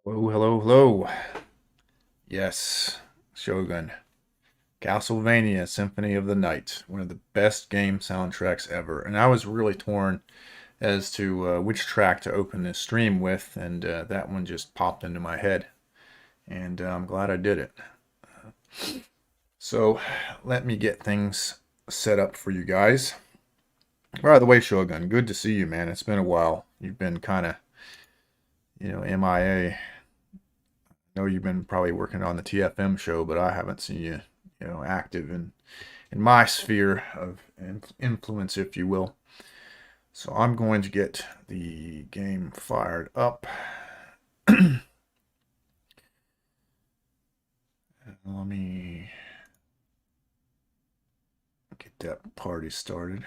Hello, hello, hello. Yes, Shogun. Castlevania Symphony of the Night. One of the best game soundtracks ever. And I was really torn as to which track to open this stream with, and that one just popped into my head. And I'm glad I did it. So let me get things set up for you guys. By the way, Shogun, good to see you, man. It's been a while. You've been kind of, MIA. Know you've been probably working on the TFM show, but I haven't seen you, active in my sphere of influence, if you will. So I'm going to get the game fired up. Let me get that party started.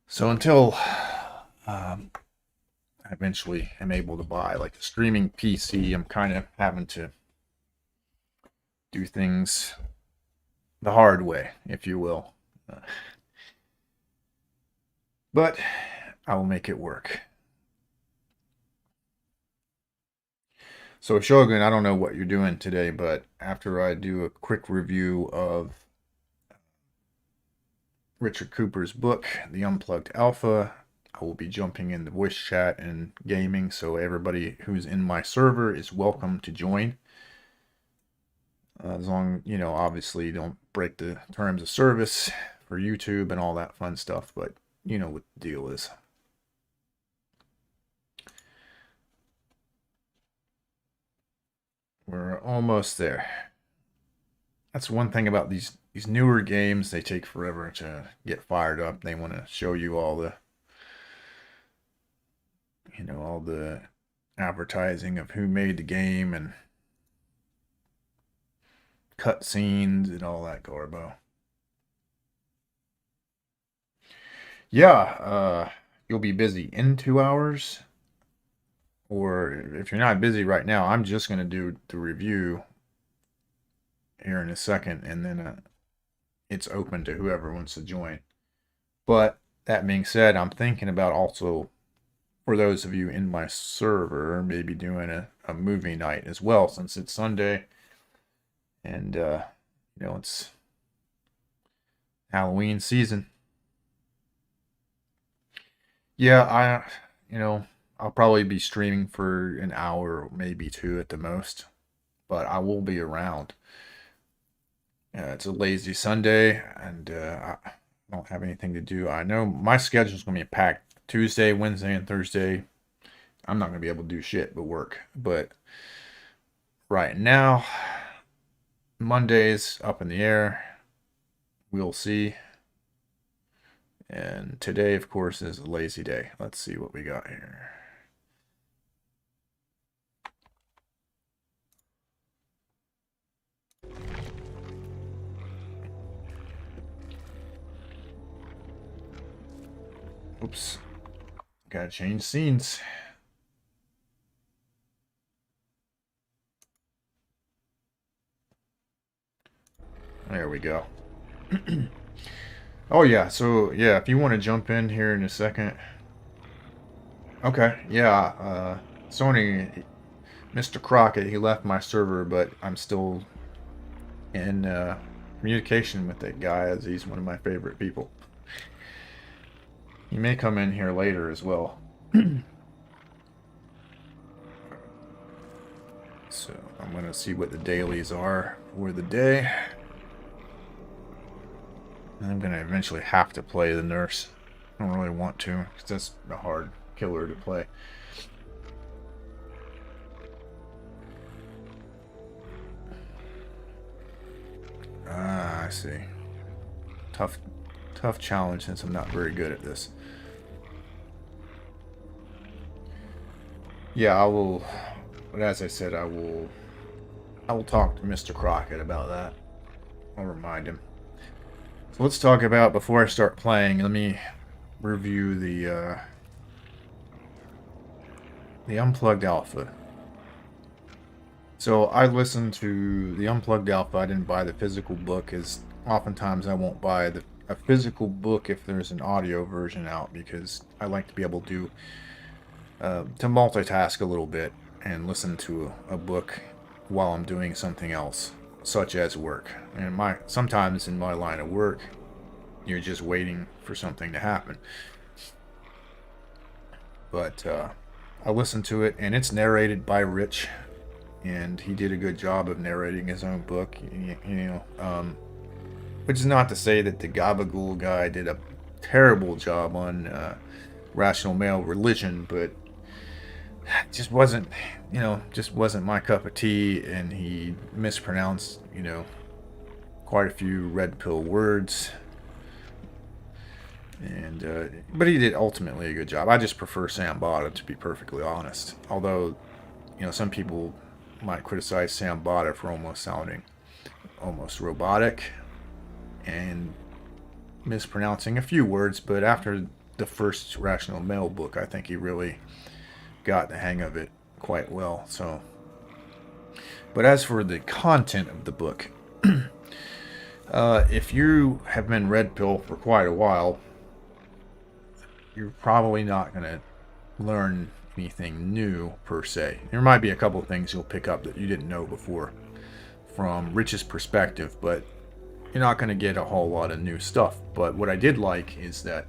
So until I eventually am able to buy like a streaming PC, I'm kind of having to do things the hard way, if you will. But I will make it work. So Shogun, I don't know what you're doing today, but after I do a quick review of Richard Cooper's book, The Unplugged Alpha, I will be jumping in the voice chat and gaming, so everybody who's in my server is welcome to join. As long, obviously don't break the terms of service for YouTube and all that fun stuff, but you know what the deal is. We're almost there. That's one thing about these newer games, they take forever to get fired up. They want to show you all the advertising of who made the game and cutscenes and all that garbo. Yeah, you'll be busy in 2 hours, or if you're not busy right now, I'm just going to do the review here in a second, and then it's open to whoever wants to join. But that being said, I'm thinking about also, for those of you in my server, maybe doing a movie night as well, since it's Sunday and it's Halloween season. Yeah, I'll probably be streaming for an hour or maybe two at the most, but I will be around. It's a lazy Sunday, and I don't have anything to do. I know my schedule is going to be packed Tuesday, Wednesday, and Thursday. I'm not going to be able to do shit but work. But right now, Monday's up in the air. We'll see. And today, of course, is a lazy day. Let's see what we got here. Oops. Gotta change scenes. There we go. Oh yeah, so yeah, if you want to jump in here in a second. Okay, yeah, Sony, Mr. Crockett, he left my server, but I'm still in communication with that guy as he's one of my favorite people. He may come in here later as well. So I'm going to see what the dailies are for the day. I'm going to eventually have to play the nurse. I don't really want to, because that's a hard killer to play. Ah, I see. Tough challenge since I'm not very good at this. Yeah, I will. But as I said, I will talk to Mr. Crockett about that. I'll remind him. So let's talk about, before I start playing, let me review the Unplugged Alpha. So I listened to the Unplugged Alpha. I didn't buy the physical book, as oftentimes I won't buy a physical book if there's an audio version out, because I like to be able to to multitask a little bit and listen to a book while I'm doing something else, such as work. And sometimes in my line of work, you're just waiting for something to happen. But I listened to it, and it's narrated by Rich, and he did a good job of narrating his own book. Which is not to say that the Gabagool guy did a terrible job on rational male religion, but just wasn't, just wasn't my cup of tea, and he mispronounced, quite a few red pill words. And but he did ultimately a good job. I just prefer Sam Bada, to be perfectly honest. Although, some people might criticize Sam Bada for almost sounding almost robotic and mispronouncing a few words, but after the first Rational Male book, I think he really got the hang of it quite well. So, but as for the content of the book, if you have been red pill for quite a while, you're probably not going to learn anything new per se. There might be a couple of things you'll pick up that you didn't know before from Rich's perspective, but you're not going to get a whole lot of new stuff. But what I did like is that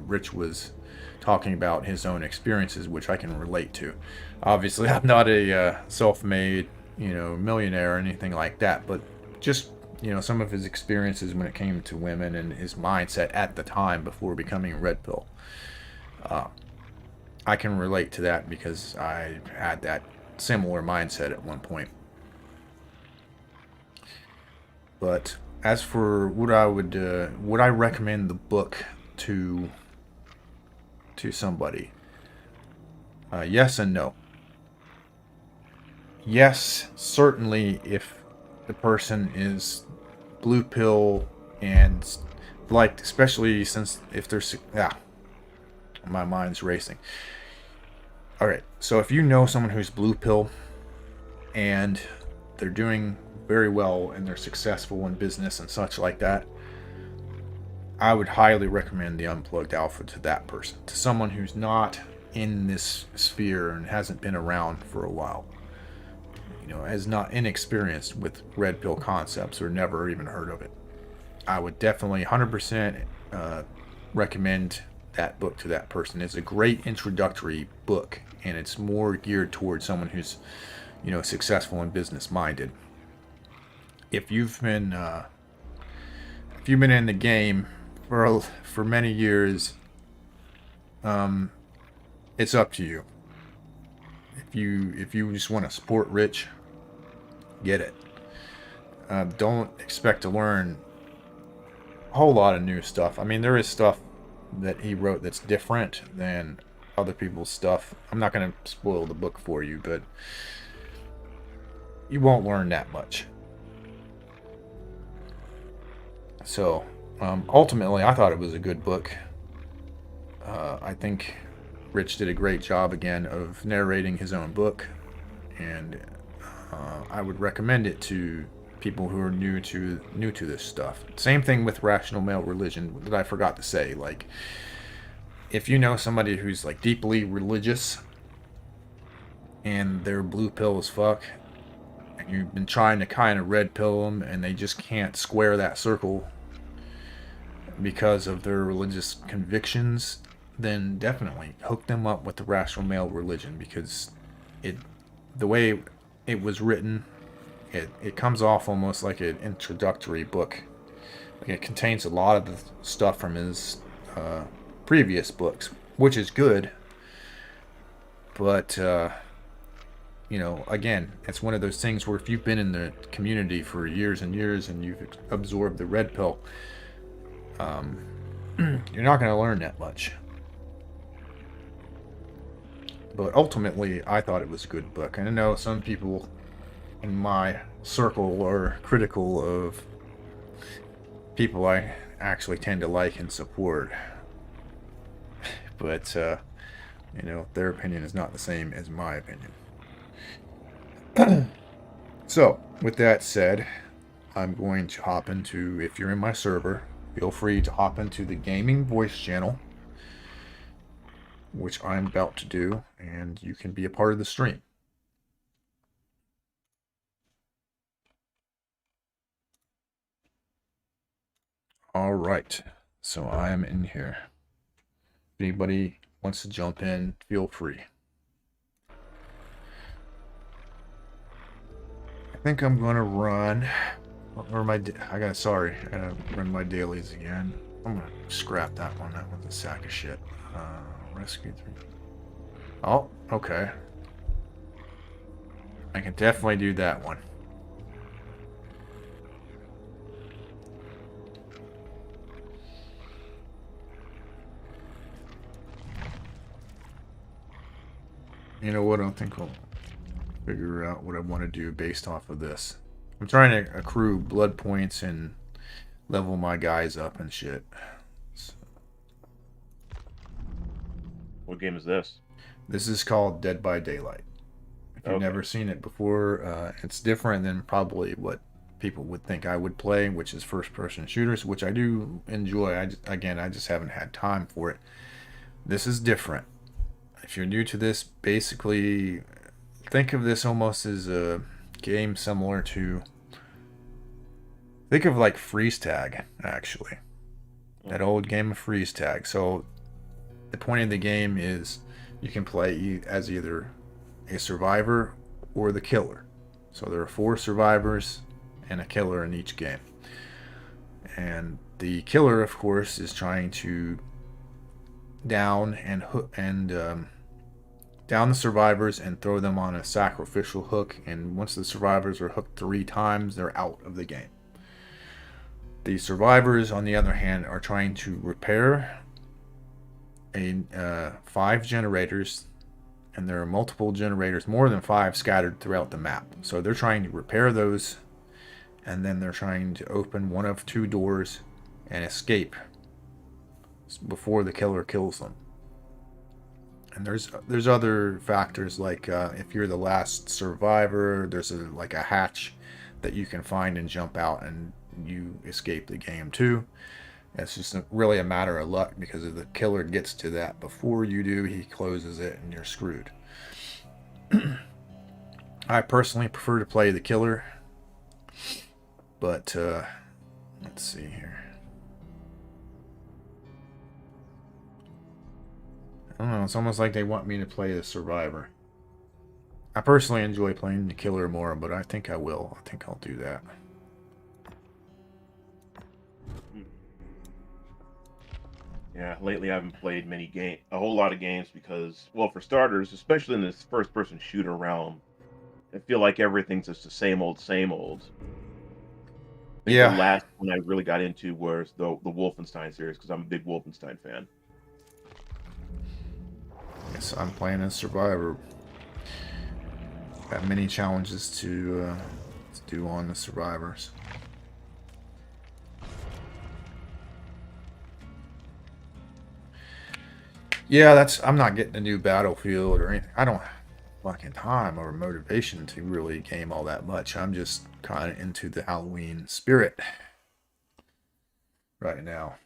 Rich was talking about his own experiences, which I can relate to. Obviously, I'm not a self-made, millionaire or anything like that, but just, some of his experiences when it came to women and his mindset at the time before becoming red pill. I can relate to that because I had that similar mindset at one point. But as for would I recommend the book to somebody? Yes and no. Yes, certainly if the person is blue pill and especially since if there's my mind's racing. All right, so if you know someone who's blue pill and they're doing very well and they're successful in business and such like that, I would highly recommend the Unplugged Alpha to that person, to someone who's not in this sphere and hasn't been around for a while, is not inexperienced with red pill concepts or never even heard of it. I would definitely 100% recommend that book to that person. It's a great introductory book, and it's more geared towards someone who's, successful and business minded. If you've been in the game for many years, it's up to you. If you just want to support Rich, get it. Don't expect to learn a whole lot of new stuff. I mean, there is stuff that he wrote that's different than other people's stuff. I'm not going to spoil the book for you, but you won't learn that much. So, ultimately, I thought it was a good book. I think Rich did a great job again of narrating his own book, and I would recommend it to people who are new to this stuff. Same thing with rational male religion that I forgot to say. Like, if you know somebody who's deeply religious and they're blue pill as fuck, and you've been trying to kind of red pill them and they just can't square that circle because of their religious convictions, then definitely hook them up with the rational male religion, because the way it was written, it comes off almost like an introductory book. It contains a lot of the stuff from his previous books, which is good. But, again, it's one of those things where if you've been in the community for years and years and you've absorbed the red pill, you're not going to learn that much. But ultimately, I thought it was a good book. And I know some people in my circle are critical of people I actually tend to like and support. But, their opinion is not the same as my opinion. So, with that said, I'm going to hop into, if you're in my server, feel free to hop into the gaming voice channel which I'm about to do, and you can be a part of the stream. All right, so I am in here. If anybody wants to jump in, feel free. I think I'm gonna run. Or I gotta run my dailies again. I'm gonna scrap that one. That one's a sack of shit. Rescue 3. Oh, okay. I can definitely do that one. You know what? I don't think I'll figure out what I want to do based off of this. I'm trying to accrue blood points and level my guys up and shit. So, What game is this? this is called Dead by Daylight. If you've never seen it before, it's different than probably what people would think I would play, which is first-person shooters, which I do enjoy. I just haven't had time for it. This is different. If you're new to this, basically think of this almost as a game similar to, think of like freeze tag, actually. That old game of freeze tag. So the point of the game is you can play as either a survivor or the killer. So there are 4 survivors and a killer in each game. And the killer, of course, is trying to down down the survivors and throw them on a sacrificial hook. And once the survivors are hooked 3 times, they're out of the game. The survivors, on the other hand, are trying to repair 5 generators, and there are multiple generators, more than 5, scattered throughout the map. So they're trying to repair those, and then they're trying to open one of 2 doors and escape before the killer kills them. And there's other factors, like if you're the last survivor, there's like a hatch that you can find and jump out, and you escape the game too. It's just really a matter of luck, because if the killer gets to that before you do, he closes it and you're screwed. I personally prefer to play the killer, but let's see here. I don't know, it's almost like they want me to play the survivor. I personally enjoy playing the killer more, but I think I will. I think I'll do that. Yeah, lately I haven't played a whole lot of games because, well, for starters, especially in this first-person shooter realm, I feel like everything's just the same old, same old. I think the Yeah. last one I really got into was the Wolfenstein series because I'm a big Wolfenstein fan. Yes, I'm playing as survivor. Got many challenges to do on the survivors. Yeah, I'm not getting a new battlefield or anything. I don't have fucking time or motivation to really game all that much. I'm just kind of into the Halloween spirit right now.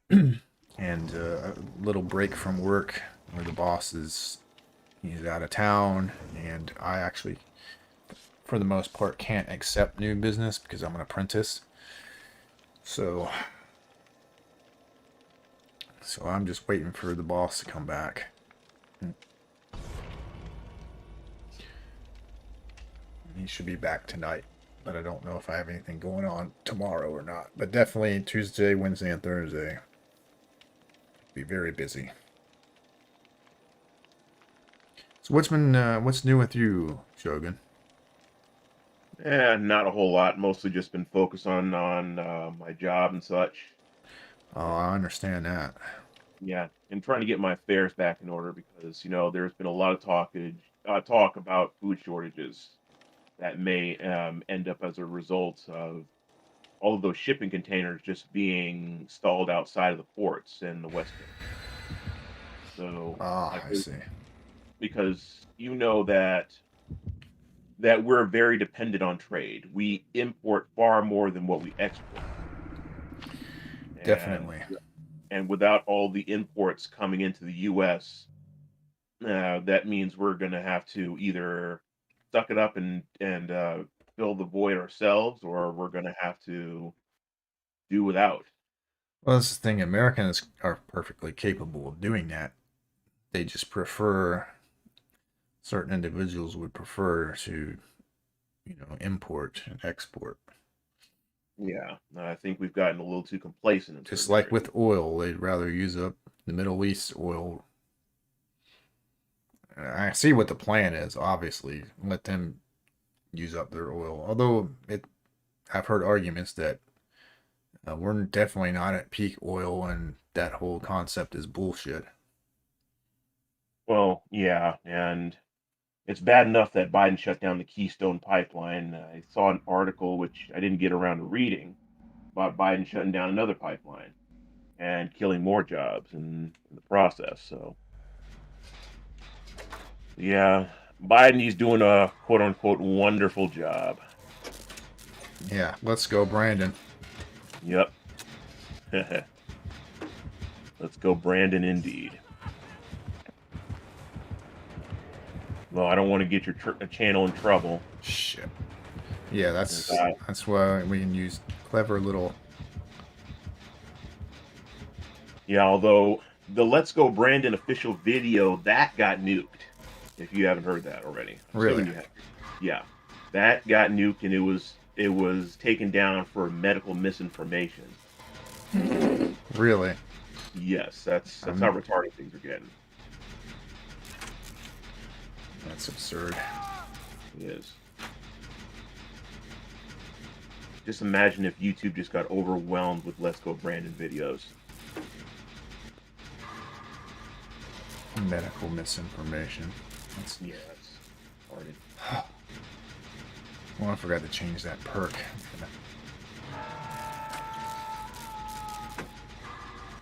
And a little break from work where the boss he's out of town, and I actually, for the most part, can't accept new business because I'm an apprentice. So I'm just waiting for the boss to come back. He should be back tonight, but I don't know if I have anything going on tomorrow or not. But definitely Tuesday, Wednesday, and Thursday. Be very busy. So what's new with you, Shogun? Not a whole lot. Mostly just been focused on my job and such. Oh, I understand that. Yeah, and trying to get my affairs back in order because there's been a lot of talk about food shortages that may end up as a result of all of those shipping containers just being stalled outside of the ports in the West Coast. So, Ah, like, I see. because that we're very dependent on trade. We import far more than what we export, and Definitely. without all the imports coming into the U.S. that means we're going to have to either suck it up and fill the void ourselves, or we're going to have to do without. Well, that's the thing. Americans are perfectly capable of doing that. They just prefer, certain individuals would prefer to, import and export. Yeah, I think we've gotten a little too complacent in Just certain like areas. with oil, they'd rather use up the Middle East oil. I see what the plan is, obviously. Let them use up their oil. Although I've heard arguments that we're definitely not at peak oil, and that whole concept is bullshit. Well, yeah, and it's bad enough that Biden shut down the Keystone Pipeline. I saw an article which I didn't get around to reading about Biden shutting down another pipeline and killing more jobs in the process. So, yeah, Biden, he's doing a quote unquote wonderful job. Yeah, let's go, Brandon. Yep. Let's go, Brandon, indeed. Well, I don't want to get your channel in trouble. Shit. Yeah, And that's why we can use clever little. yeah, although the Let's Go Brandon official video that got nuked, if you haven't heard that already, I'm Really, assuming you have. Yeah, that got nuked, and it was taken down for medical misinformation. really. Yes, that's how Um, retarded things are getting. that's absurd. It is. Just imagine if YouTube just got overwhelmed with Let's Go Brandon videos. Medical misinformation. That's. Yeah, that's retarded. Well, I forgot to change that perk.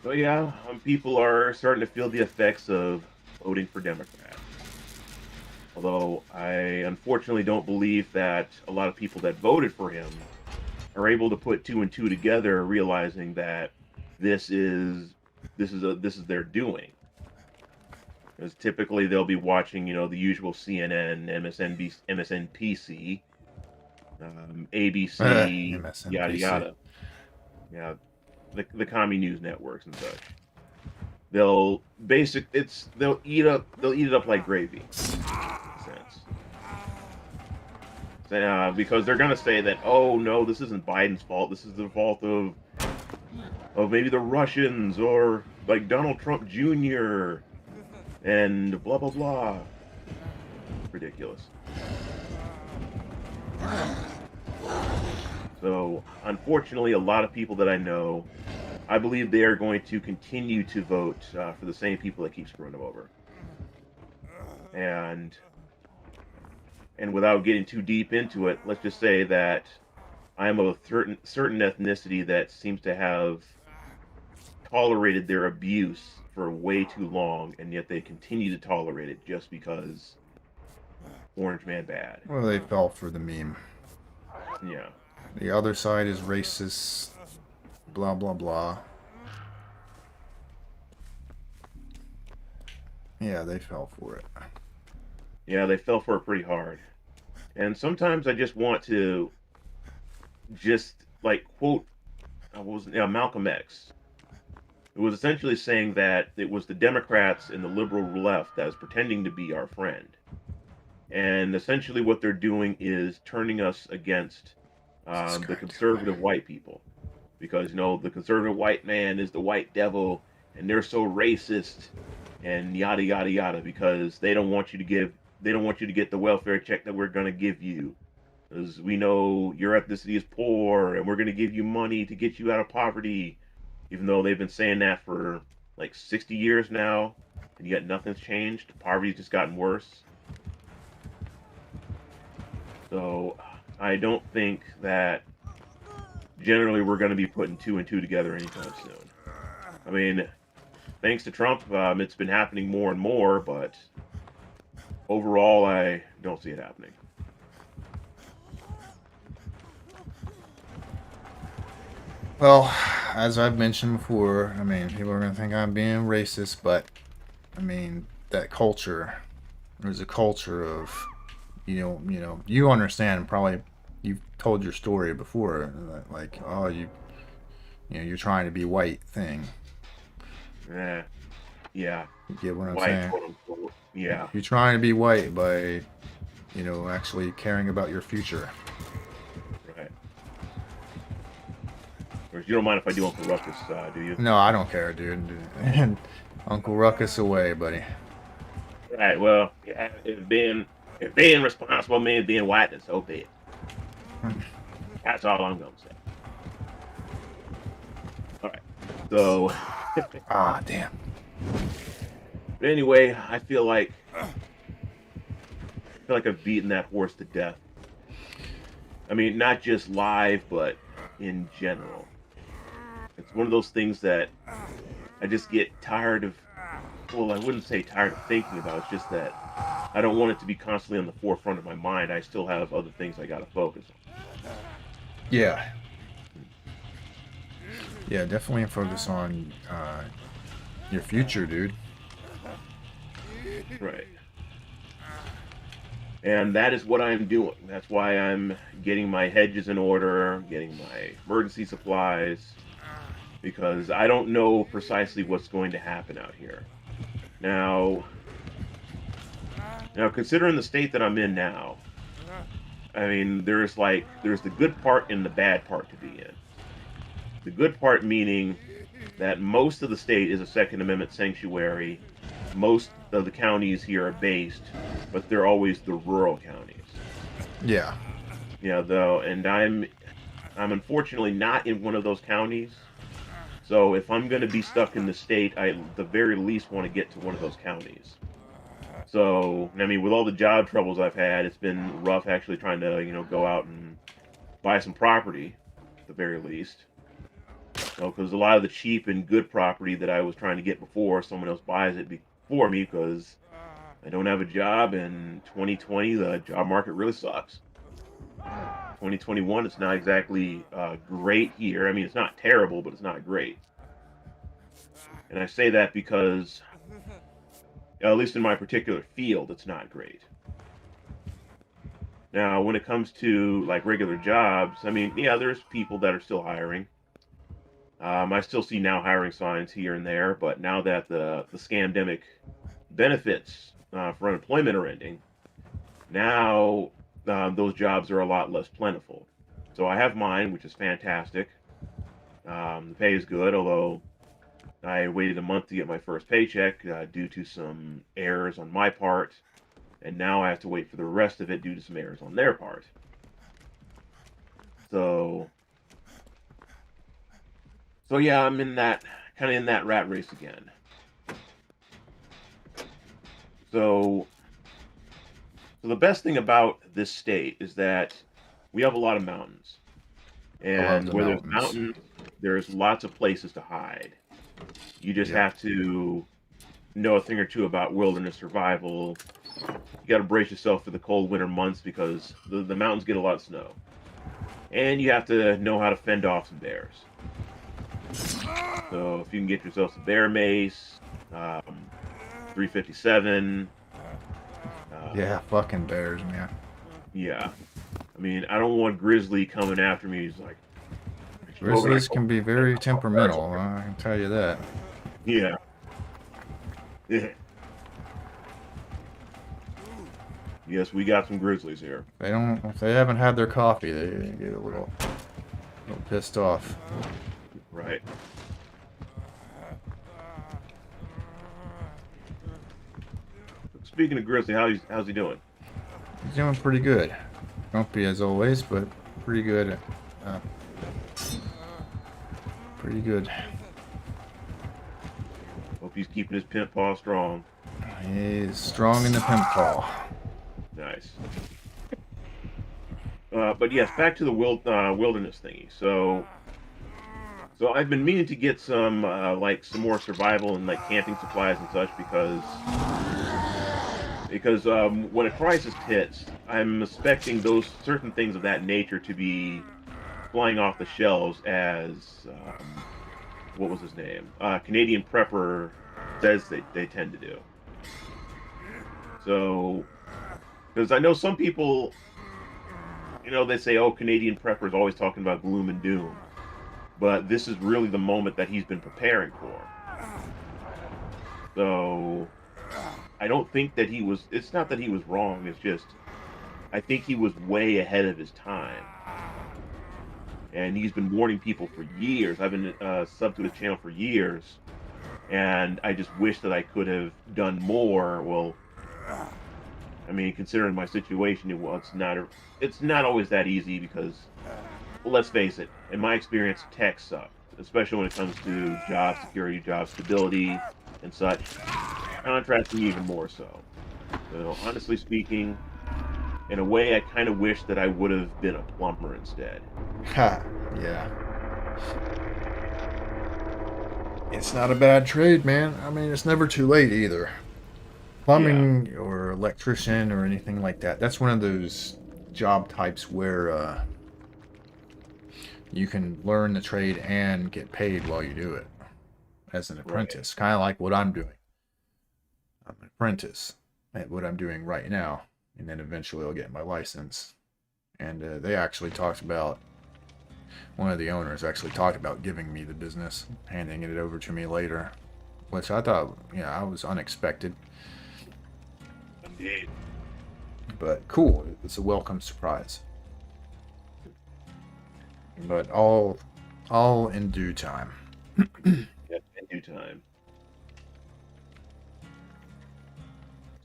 So yeah, people are starting to feel the effects of voting for Democrats. Although I unfortunately don't believe that a lot of people that voted for him are able to put two and two together, realizing that this is this is their doing. Because typically they'll be watching, the usual CNN, MSNBC, MSNPC, ABC, yada MSNPC. yada. Yeah, the commie news networks and such. They'll eat it up like gravy, in a sense. Because they're gonna say that, oh no, this isn't Biden's fault. This is the fault of maybe the Russians or like Donald Trump Jr. and blah blah blah. Ridiculous. So unfortunately, a lot of people that I know, I believe they are going to continue to vote for the same people that keep screwing them over. And without getting too deep into it, let's just say that I am of a certain ethnicity that seems to have tolerated their abuse for way too long, and yet they continue to tolerate it just because Orange Man bad. Well, they fell for the meme. Yeah. The other side is racist. Blah blah blah. Yeah, they fell for it. Yeah, they fell for it pretty hard. And sometimes I just want to just like quote what was it? Yeah, Malcolm X. It was essentially saying that it was the Democrats and the liberal left that was pretending to be our friend. And essentially what they're doing is turning us against the conservative white people. Because, the conservative white man is the white devil, and they're so racist, and yada, yada, yada, because they don't want you to get the welfare check that we're going to give you. Because we know your ethnicity is poor, and we're going to give you money to get you out of poverty, even though they've been saying that for like 60 years now, and yet nothing's changed. Poverty's just gotten worse. So I don't think that generally we're going to be putting two and two together anytime soon. I mean, thanks to Trump, it's been happening more and more, but overall, I don't see it happening. Well, as I've mentioned before, I mean, people are going to think I'm being racist, but I mean, that culture. There's a culture of, you understand probably. You've told your story before, like, oh, you're trying to be white thing. Eh, yeah, You get what I'm white, saying? quote unquote. Yeah, You're trying to be white by, actually caring about your future. right. Or you don't mind if I do Uncle Ruckus, do you? No, I don't care, dude. And Uncle Ruckus away, buddy. Right. Well, yeah, if being responsible means being white, then so be it. That's all I'm gonna say. All right. So, Ah, damn. but anyway, I feel like I've beaten that horse to death. I mean, not just live, but in general. It's one of those things that I just get tired of. Well, I wouldn't say tired of thinking about. It's just that I don't want it to be constantly on the forefront of my mind. I still have other things I got to focus Yeah. on. Yeah, definitely focus on your future, dude. Right. And that is what I'm doing. That's why I'm getting my hedges in order, getting my emergency supplies, because I don't know precisely what's going to happen out here. Now, now considering the state that I'm in now, I mean, there's the good part and the bad part to be in. The good part meaning that most of the state is a Second Amendment sanctuary. Most of the counties here are based, but they're always the rural counties. Yeah. Yeah, though, and I'm unfortunately not in one of those counties. So if I'm going to be stuck in the state, I at the very least want to get to one of those counties. So, I mean, with all the job troubles I've had, it's been rough actually trying to, go out and buy some property at the very least. Because a lot of the cheap and good property that I was trying to get before, someone else buys it before me because I don't have a job. And 2020, the job market really sucks. 2021, it's not exactly great here. I mean, it's not terrible, but it's not great. And I say that because, at least in my particular field, it's not great. Now, when it comes to like regular jobs, I mean, yeah, there's people that are still hiring. I still see now hiring signs here and there, but now that the scamdemic benefits for unemployment are ending, now those jobs are a lot less plentiful. So I have mine, which is fantastic. The pay is good, although I waited a month to get my first paycheck due to some errors on my part, and now I have to wait for the rest of it due to some errors on their part. So, so yeah, I'm in that kind of in that rat race again. So, so the best thing about this state is that we have a lot of mountains, I love and the where there's mountains. mountains, there's lots of places to hide. You just Yep. have to know a thing or two about wilderness survival. You got to brace yourself for the cold winter months because the mountains get a lot of snow. And you have to know how to fend off some bears. So if you can get yourself some bear mace, 357, Yeah, fucking bears, man. yeah. I mean, I don't want grizzly coming after me. He's like, "Logan, I Grizzlies told can be you." very temperamental, I can tell you that. Yeah. Yeah. Yes, we got some grizzlies here. If they haven't had their coffee, they get a little pissed off. Right. Speaking of grizzly, how's he doing? He's doing pretty good. Grumpy as always, but pretty good. Uh, pretty good. Hope he's keeping his pimp paw strong. He's strong in the pimp paw. Nice. But yes, back to the wilderness thingy. So I've been meaning to get some like some more survival and like camping supplies and such because when a crisis hits, I'm expecting those certain things of that nature to be flying off the shelves as what was his name? Canadian Prepper says they tend to do. So, because I know some people, they say, "Oh, Canadian prepper's always talking about gloom and doom," but this is really the moment that he's been preparing for. So, I don't think that he was. It's not that he was wrong. It's just I think he was way ahead of his time, and he's been warning people for years. I've been sub to the channel for years, and I just wish that I could have done more. Well, I mean, considering my situation, it's not always that easy because, well, let's face it, in my experience, tech sucks, especially when it comes to job security, job stability, and such. Contracting even more so. So, honestly speaking, in a way, I kind of wish that I would have been a plumber instead. Ha, yeah. It's not a bad trade, man. I mean, it's never too late either. Yeah, Plumbing or electrician or anything like that. That's one of those job types where you can learn the trade and get paid while you do it as an right. apprentice. Kind of like what I'm doing. I'm an apprentice at what I'm doing right now, and then eventually I'll get my license. And they actually talked about, one of the owners actually talked about giving me the business, handing it over to me later, which I thought, I was unexpected, Indeed. but cool. It's a welcome surprise. But all in due time. Yep, in due time.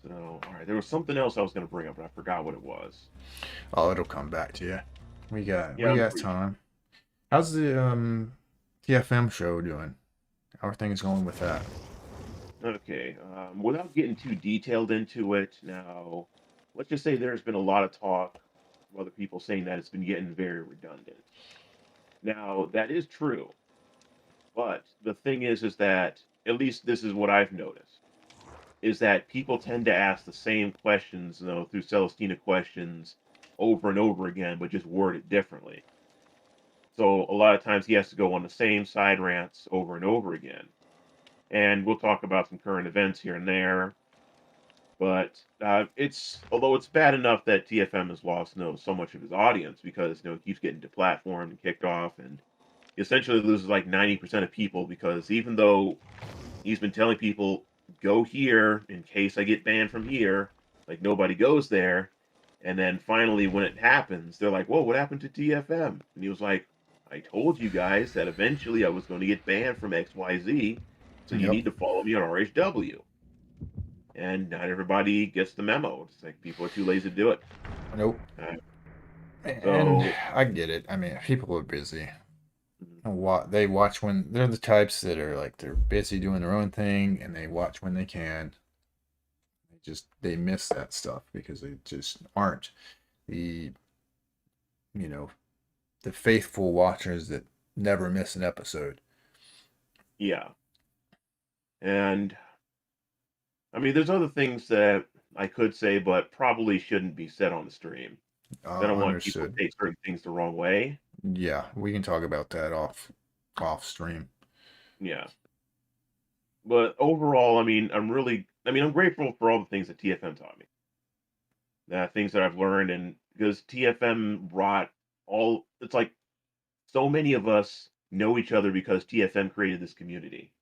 So, all right, there was something else I was going to bring up, but I forgot what it was. Oh, it'll come back to you. We got Yeah, we I'm got pretty time. How's the TFM show doing? How are things going with that? sure. Okay. Without getting too detailed into it, now, let's just say there's been a lot of talk of other people saying that it's been getting very redundant. Now, that is true, but the thing is that at least this is what I've noticed is that people tend to ask the same questions, through Celestina questions over and over again, but just word it differently. So a lot of times he has to go on the same side rants over and over again. And we'll talk about some current events here and there. But although it's bad enough that TFM has lost so much of his audience because he keeps getting deplatformed and kicked off, and he essentially loses like 90% of people because even though he's been telling people go here in case I get banned from here, like nobody goes there, and then finally when it happens, they're like, "Whoa, what happened to TFM?" And he was like, "I told you guys that eventually I was going to get banned from XYZ, so you Yep. need to follow me on RHW." And not everybody gets the memo. It's like people are too lazy to do it. Nope. Uh, And so, I get it. I mean, people are busy. mm, They watch when they're the types that are like they're busy doing their own thing, and they watch when they can. They miss that stuff because they just aren't the you know the faithful watchers that never miss an episode. yeah. And I mean, there's other things that I could say, but probably shouldn't be said on the stream. 'Cause I don't want people to Understood. take certain things the wrong way. Yeah, we can talk about that off stream. Yeah. But overall, I mean, I'm grateful for all the things that TFM taught me. The things that I've learned, and because TFM brought it's like so many of us know each other because TFM created this community.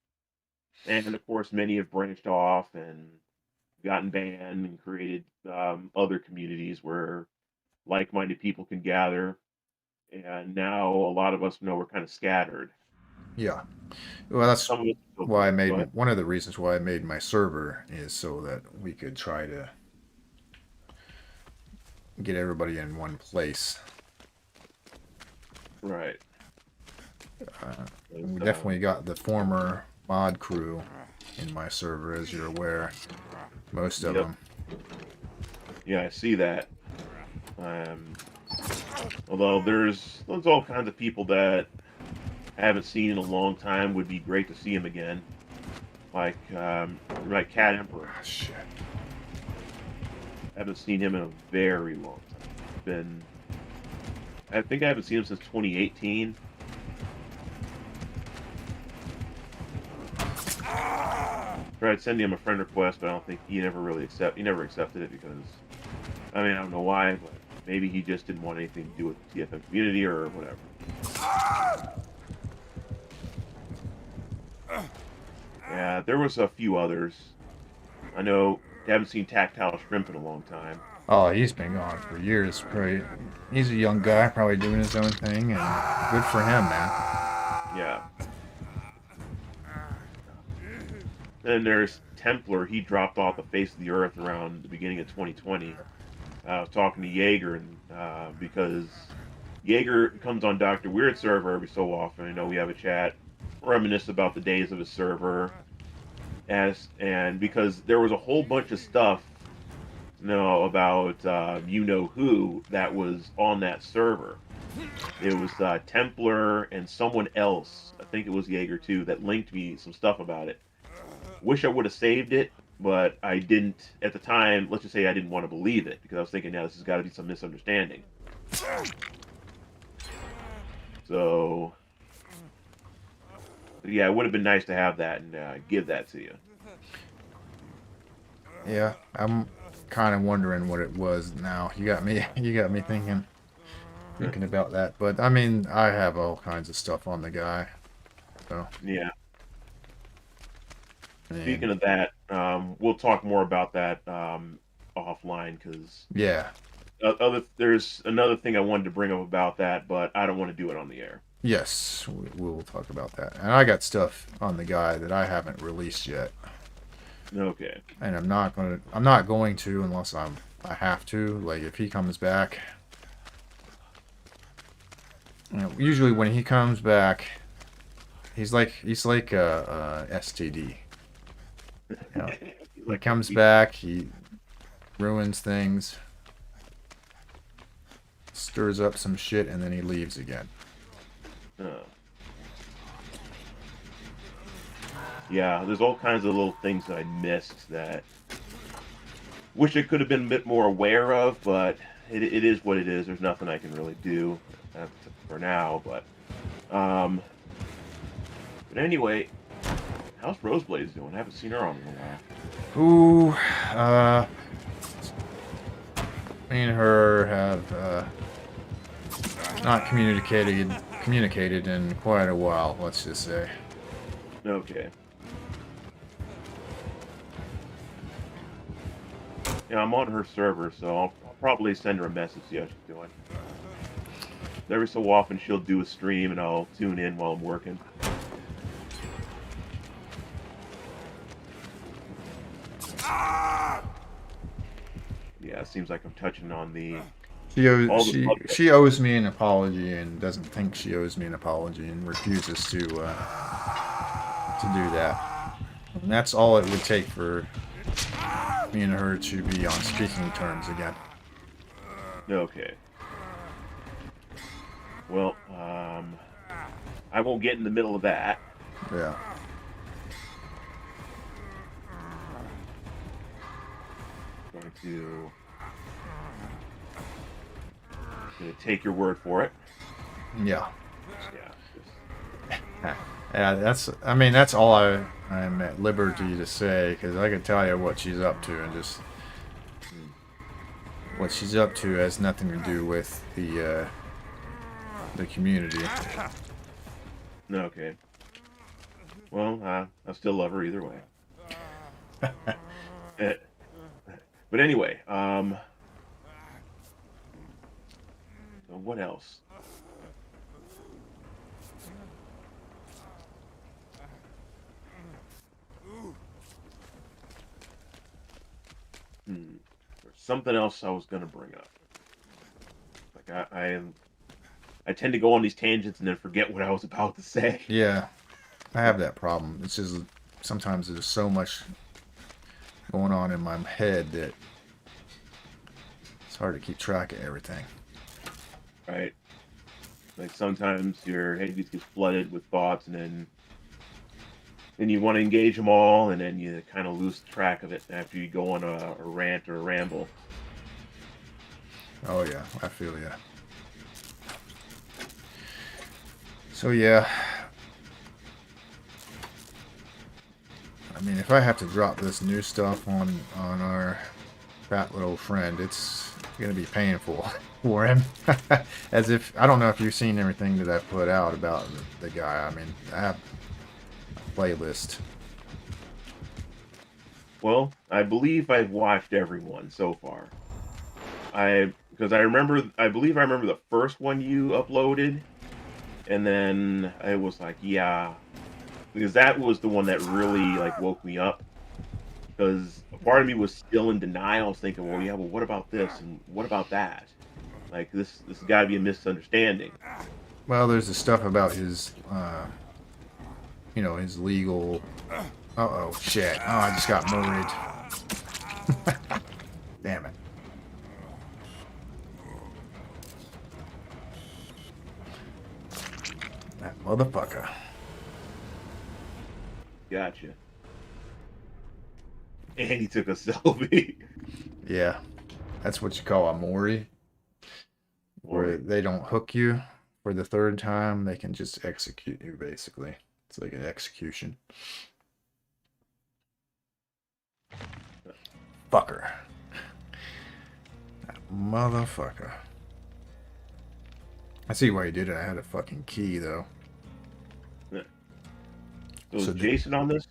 And of course, many have branched off and gotten banned and created other communities where like-minded people can gather. And now a lot of us know we're kind of scattered. Yeah. Well, that's Some of us still why I connect, made but one of the reasons why I made my server is so that we could try to get everybody in one place. right. We 'Cause, definitely got the former mod crew in my server, as you're aware. Most of yep. them. Yeah, I see that. Um, although there's all kinds of people that I haven't seen in a long time. Would be great to see him again, like Cat Emperor. Ah, shit. I haven't seen him in a very long time. I think I haven't seen him since 2018. tried sending him a friend request, but I don't think he never accepted it because I mean I don't know why, but maybe he just didn't want anything to do with the TFM community or whatever. Yeah, there was a few others. I know I haven't seen Tactile Shrimp in a long time. Oh, he's been gone for years. Probably, he's a young guy, probably doing his own thing, and good for him, man. Yeah. Then there's Templar. He dropped off the face of the earth around the beginning of 2020. I was talking to Jaeger, and because Jaeger comes on Dr. Weird server every so often. I know we have a chat, reminisce about the days of his server, and because there was a whole bunch of stuff, about you know who that was on that server. It was Templar and someone else. I think it was Jaeger too that linked me some stuff about it. Wish I would have saved it, but I didn't at the time. Let's just say I didn't want to believe it because I was thinking, now this has got to be some misunderstanding. So, yeah, it would have been nice to have that and give that to you. Yeah, I'm kind of wondering what it was now. You got me. You got me thinking about that. But I mean, I have all kinds of stuff on the guy. So Yeah. and Speaking of that, we'll talk more about that offline because yeah, there's another thing I wanted to bring up about that, but I don't want to do it on the air. yes, we will talk about that. And I got stuff on the guy that I haven't released yet, Okay. and I'm not going to unless I have to. Like if he comes back, usually when he comes back, he's like a STD. He comes back, he ruins things, stirs up some shit, and then he leaves again. Yeah, there's all kinds of little things that I missed that wish I could have been a bit more aware of, but it is what it is. There's nothing I can really do for now. But anyway, how's Roseblaze doing? I haven't seen her on in a while. Ooh, me and her have not communicated in quite a while. Let's just say. Okay. Yeah, I'm on her server, so I'll probably send her a message, see how she's doing. Every so often she'll do a stream and I'll tune in while I'm working. Yeah, it seems like I'm touching on the She owes me an apology and doesn't think she owes me an apology and refuses to do that. And that's all it would take for me and her to be on speaking terms again. Okay. Well, I won't get in the middle of that. Yeah. I'm gonna take your word for it. Yeah. Yeah. Yeah, that's all I'm at liberty to say, because I can tell you what she's up to, and just what she's up to has nothing to do with the community. Okay. Well, I still love her either way. But anyway, so what else? There's something else I was gonna bring up. Like I tend to go on these tangents and then forget what I was about to say. Yeah, I have that problem. It's just sometimes there's so much going on in my head that it's hard to keep track of everything. Right. Like sometimes your head gets flooded with thoughts, and then you want to engage them all, and then you kind of lose track of it after you go on a rant or a ramble. Oh yeah, I feel ya. So yeah, mean, if I have to drop this new stuff on our fat little friend, it's gonna be painful for him. As if I don't know if you've seen everything that I put out about the guy. I mean, I have a playlist. Well, I believe I've watched everyone so far. Because I believe I remember the first one you uploaded, and then I was like, yeah, because that was the one that really like woke me up. Because a part of me was still in denial, I was thinking, well, yeah, well, what about this and what about that? Like this has got to be a misunderstanding. Well, there's the stuff about his, his legal. Uh-oh, shit. Oh, I just got murdered. Damn it. That motherfucker. Gotcha. And he took a selfie. Yeah, that's what you call a Mori, where they don't hook you for the third time. They can just execute you, basically. It's like an execution. Fucker. That motherfucker. I see why you did it. I had a fucking key, though. So is Jason on this?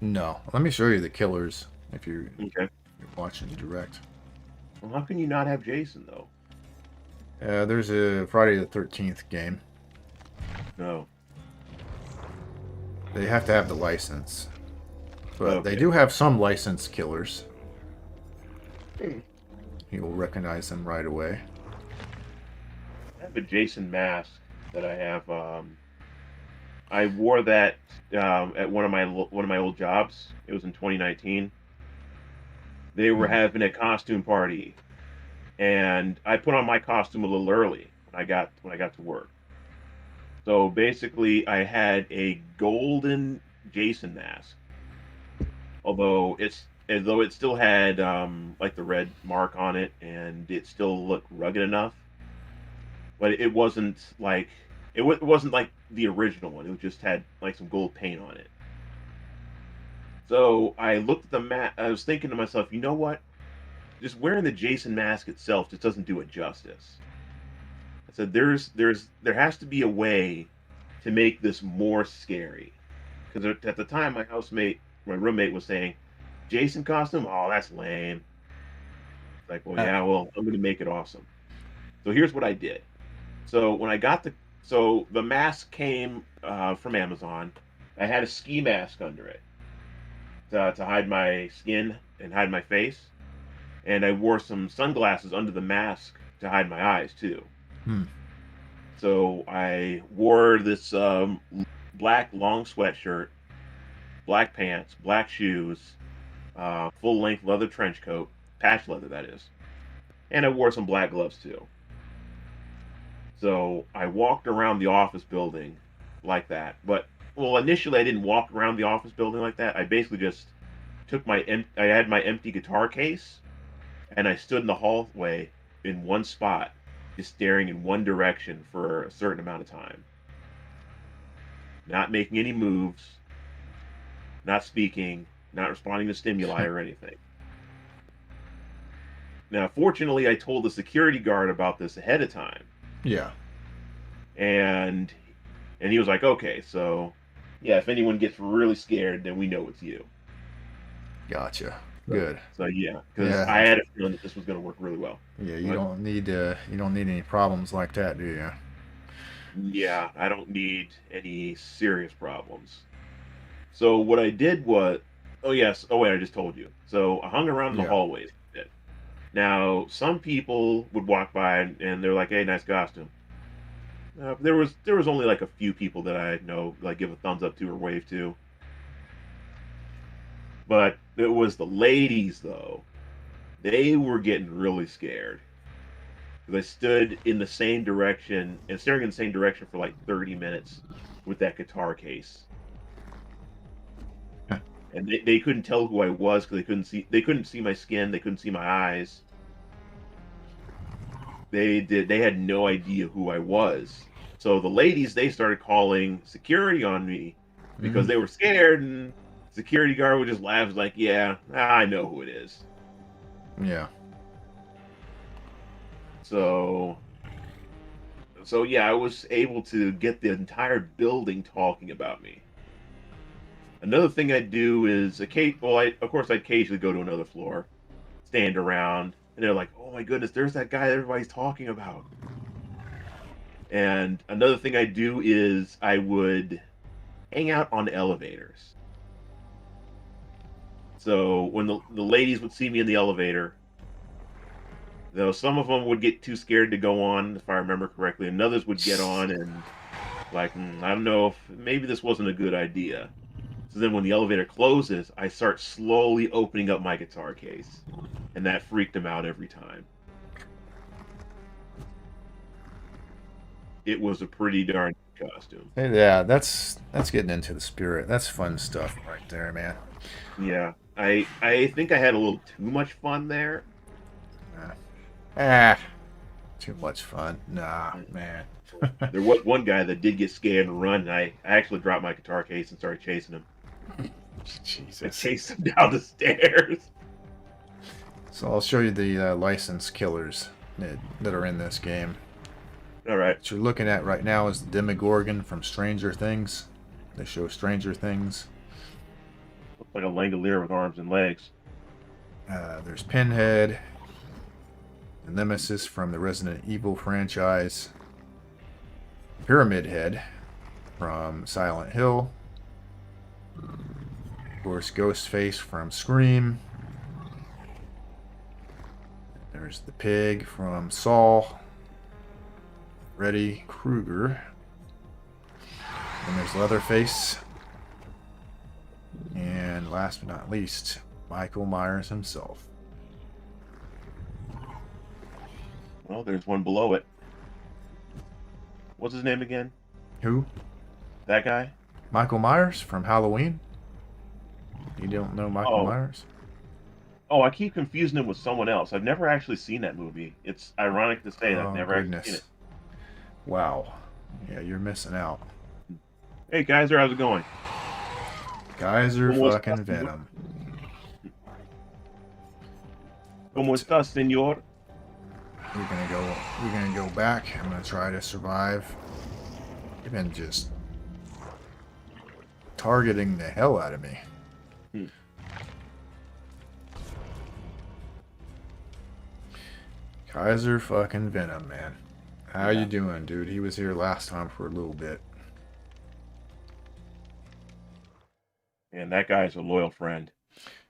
No. Let me show you the killers if you're Okay. watching direct. Well, how can you not have Jason though? There's a Friday the 13th game. No. They have to have the license. But Okay. they do have some licensed killers. You will recognize them right away. I have a Jason mask that I have. I wore that at one of my old jobs. It was in 2019. They were having a costume party, and I put on my costume a little early when I got to work. So basically, I had a golden Jason mask, although it still had like the red mark on it, and it still looked rugged enough. But it wasn't like it wasn't like the original one. It just had like some gold paint on it. So I looked at the mat. I was thinking to myself, you know what? Just wearing the Jason mask itself just doesn't do it justice. I said, there has to be a way to make this more scary. Because at the time, my roommate was saying, Jason costume, oh, that's lame. Like, well, yeah, well, I'm going to make it awesome. So here's what I did. So when I got the mask came from Amazon. I had a ski mask under it to hide my skin and hide my face, and I wore some sunglasses under the mask to hide my eyes too. So I wore this black long sweatshirt, black pants, black shoes, full length leather trench coat, patch leather that is, and I wore some black gloves too. So I walked around the office building like that. But well, initially I didn't walk around the office building like that. I basically just I had my empty guitar case, and I stood in the hallway in one spot, just staring in one direction for a certain amount of time, not making any moves, not speaking, not responding to stimuli or anything. Now, fortunately, I told the security guard about this ahead of time. Yeah. And he was like, okay, so yeah, if anyone gets really scared, then we know it's you. Gotcha. Good. So yeah, because I had a feeling that this was going to work really well. Yeah, you don't need any problems like that, do you? Yeah, I don't need any serious problems. So what I did was, oh yes, oh wait, I just told you. So I hung around in the hallways. Now some people would walk by and they're like, "Hey, nice costume." There was only like a few people that I know like give a thumbs up to or wave to. But it was the ladies though. They were getting really scared. They stood in the same direction and staring in the same direction for like 30 minutes with that guitar case. And they couldn't tell who I was because they couldn't see my skin, they couldn't see my eyes. They had no idea who I was. So the ladies, they started calling security on me because they were scared, and Security guard would just laugh, like, "Yeah, I know who it is." Yeah. So, so yeah, I was able to get the entire building talking about me. Another thing I do is, of course, I occasionally go to another floor, stand around, and they're like, "Oh my goodness, there's that guy that everybody's talking about." And another thing I do is I would hang out on elevators. So when the ladies would see me in the elevator, though some of them would get too scared to go on, if I remember correctly, and others would get on and like, I don't know if maybe this wasn't a good idea. So then when the elevator closes, I start slowly opening up my guitar case, and that freaked them out every time. It was a pretty darn good costume. Yeah, that's getting into the spirit. That's fun stuff right there, man. Yeah, I think I had a little too much fun there. Ah, too much fun. Nah, man. There was one guy that did get scared and run, and I actually dropped my guitar case and started chasing him. I Jesus. chased him down the stairs. So I'll show you the licensed killers that are in this game. All right. What you're looking at right now is the Demogorgon from Stranger Things. They show Stranger Things. Looks like a Langolier with arms and legs. There's Pinhead, the Nemesis from the Resident Evil franchise, Pyramid Head from Silent Hill, of course, Ghostface from Scream. There's the Pig from Saw, Freddy Krueger, and there's Leatherface, and last but not least, Michael Myers himself. Well, there's one below it. What's his name again? Who? That guy? Michael Myers from Halloween? You don't know Michael Oh, Myers? I keep confusing him with someone else. I've never actually seen that movie. It's ironic to say that I've Oh, never actually seen goodness. it. Wow. Yeah, you're missing out. Hey, guys, how's it going? Guys are ¿Cómo fucking estás, señor? venom. ¿Cómo But estás, señor? we're gonna go back. I'm gonna try to survive. You've been just targeting the hell out of me. Hmm. Kaiser fucking Venom, man. How Yeah. you doing, dude? He was here last time for a little bit. And that guy's a loyal friend.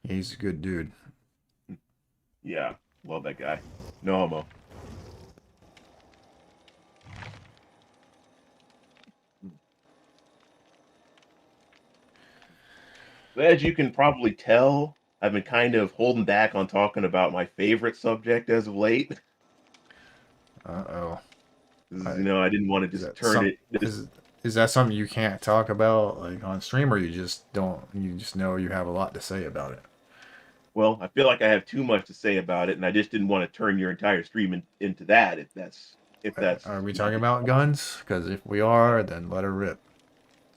He's a good dude. Yeah, love that guy. No homo. As you can probably tell, I've been kind of holding back on talking about my favorite subject as of late. Uh-oh. 'Cause, I, I didn't want to is just that turn some it. Just, is that something you can't talk about like on stream, or you just know you have a lot to say about it? well, I feel like I have too much to say about it, and I just didn't want to turn your entire stream into that. If that's Are we not talking the about guns? Because if we are, then let her rip.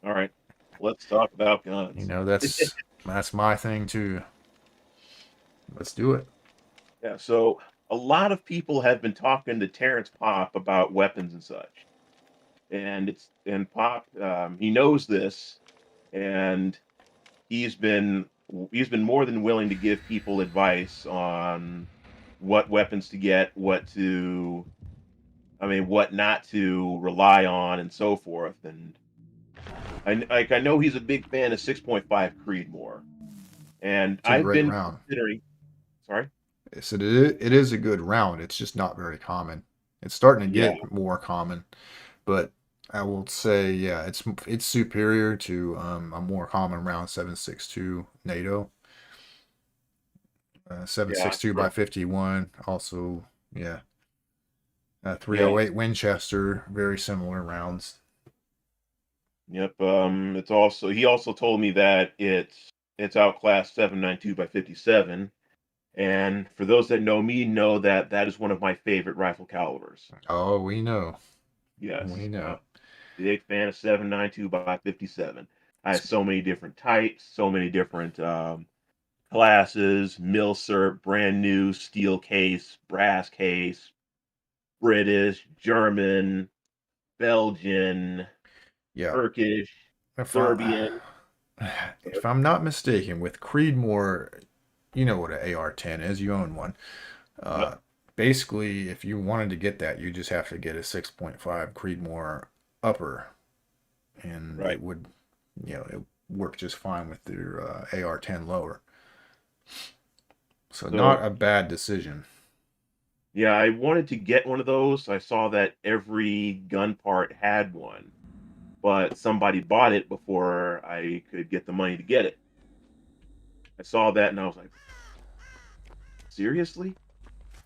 all right. Let's talk about You guns. know, that's my thing too. Let's do it. Yeah. So a lot of people have been talking to Terrence Pop about weapons and such, and Pop, he knows this, and he's been he's been more than willing to give people advice on what weapons to get, what not to rely on, and so forth. And I know he's a big fan of 6.5 Creedmoor, and It's a I've great been round. considering. Sorry. It is a good round. It's just not very common. It's starting to Yeah, get more common, but I will say, yeah, it's superior to a more common round 7.62 NATO, yeah, 7.62 by sure. 51. Also, yeah, Yeah, 308 Winchester, very similar rounds. yep. He also told me that it's outclassed 7.92 by 57. And for those that know me, know that that is one of my favorite rifle calibers. Oh, we know, we Yes, know. big fan of 7.92 by 57. I have so many different types, so many different classes, milsurp, brand new steel case, brass case, British, German, Belgian, Yeah. Turkish, If I Serbian. if I'm not mistaken, with Creedmoor, you know what an AR-10 is. You own one. Yep, Uh, Basically, if you wanted to get that, you just have to get a 6.5 Creedmoor upper, and right. it would, it work just fine with your AR-10 lower. So So not a bad decision. yeah, I wanted to get one of those. I saw that every gun part had one, but somebody bought it before I could get the money to get it. I saw that and I was like, seriously?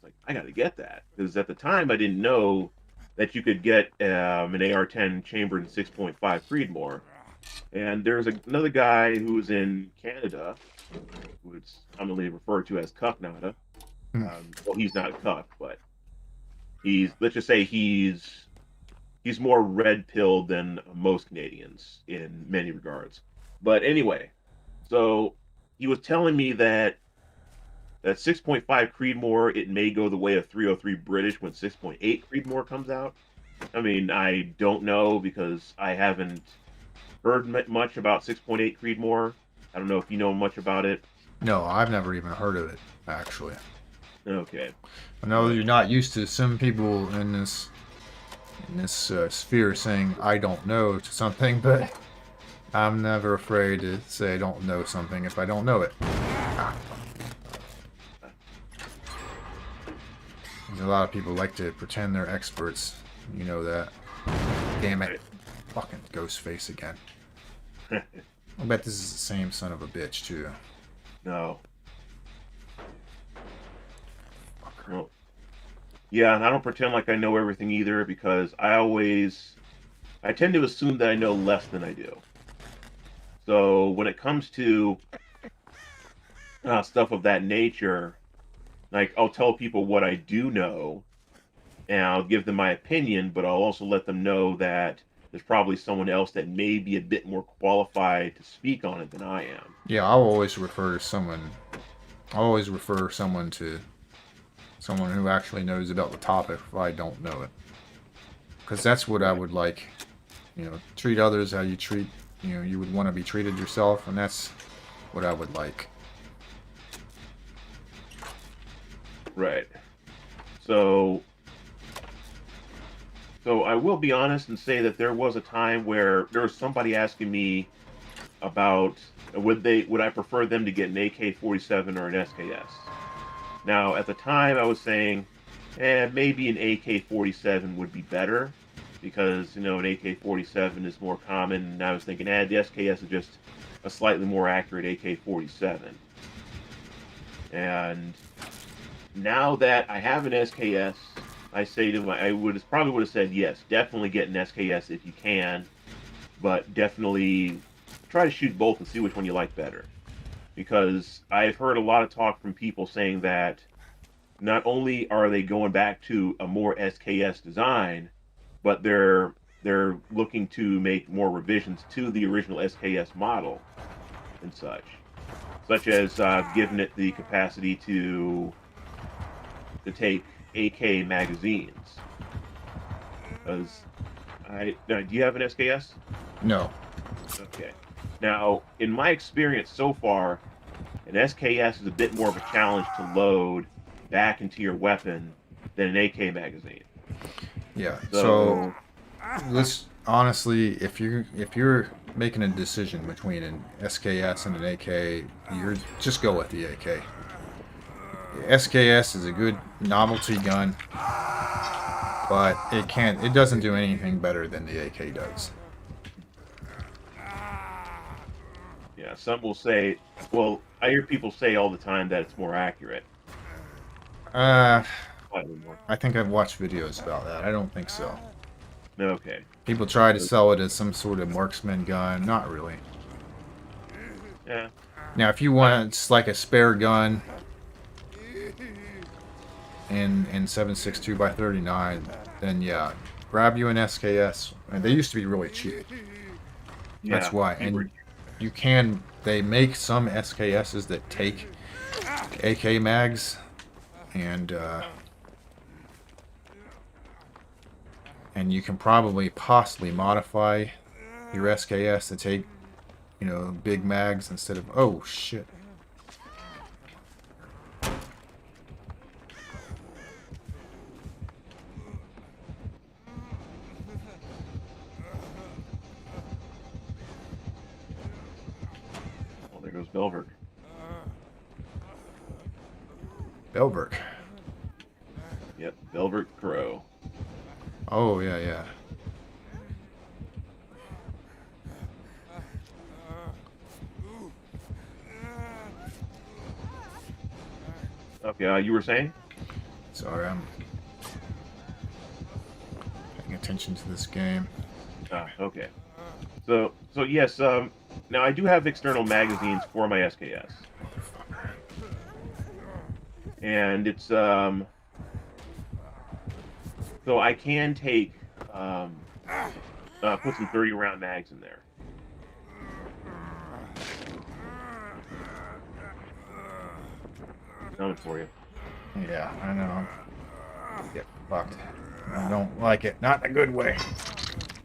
Like, I got to get that because at the time I didn't know that you could get an AR-10 chambered in 6.5 Creedmoor. And there's another guy who's in Canada, who is commonly referred to as Cucknada. Hmm. Well, he's not a cuck, but let's just say he's more red pilled than most Canadians in many regards. But anyway, so he was telling me that 6.5 Creedmoor, it may go the way of 303 British when 6.8 Creedmoor comes out. I mean, I don't know because I haven't heard much about 6.8 Creedmoor. I don't know if you know much about it. No, I've never even heard of it, actually. Okay, I know but you're not used to some people in this sphere saying I don't know to something, but I'm never afraid to say I don't know something if I don't know it. Ah, a lot of people like to pretend they're experts. You know that. Damn it. right. Fucking ghost face again. I bet this is the same son of a bitch, too. No, Fucker. well, yeah, and I don't pretend like I know everything either because I tend to assume that I know less than I do. So when it comes to stuff of that nature, like I'll tell people what I do know, and I'll give them my opinion, but I'll also let them know that there's probably someone else that may be a bit more qualified to speak on it than I am. Yeah, I'll always refer someone. I'll always refer someone to someone who actually knows about the topic if I don't know it. Because that's what I Right. would like. Treat others how you treat, you would want to be treated yourself, and that's what I would like. Right. So so I will be honest and say that there was a time where there was somebody asking me about would I prefer them to get an AK-47 or an SKS. Now at the time I was saying, maybe an AK-47 would be better because an AK-47 is more common. And I was thinking, the SKS is just a slightly more accurate AK-47. And now that I have an SKS, I say to my, I would probably would have said yes, definitely get an SKS if you can, but definitely try to shoot both and see which one you like better. Because I've heard a lot of talk from people saying that not only are they going back to a more SKS design, but they're looking to make more revisions to the original SKS model and such as giving it the capacity to take AK magazines. Because do you have an SKS? No. Okay. Now, in my experience so far, an SKS is a bit more of a challenge to load back into your weapon than an AK magazine. Yeah. So So, let's honestly, if you're making a decision between an SKS and an AK, you're just go with the AK. SKS is a good novelty gun, but it doesn't do anything better than the AK does. yeah, some will say, well, I hear people say all the time that it's more accurate. Uh, Slightly more. I think I've watched videos about that. I don't think so. Okay. People try to sell it as some sort of marksman gun. Not really. Yeah. Now, if you I, want it's like a spare gun in 7.62 by 39, then yeah, grab you an SKS. And they used to be really cheap. That's yeah. why. They were And you can. They make some SKSs that take AK mags, and you can probably possibly modify your SKS to take, big mags instead of. Oh shit! Well, there goes Belver. Belberg. Yep, Belver Crow. Oh yeah, yeah. Okay, you were saying? Sorry, I'm paying attention to this game. Okay. So yes. Now I do have external magazines for my SKS, and it's so I can take put some 30 round mags in there. Coming for you. Yeah, I know. Get fucked. I don't like it. Not in a good way.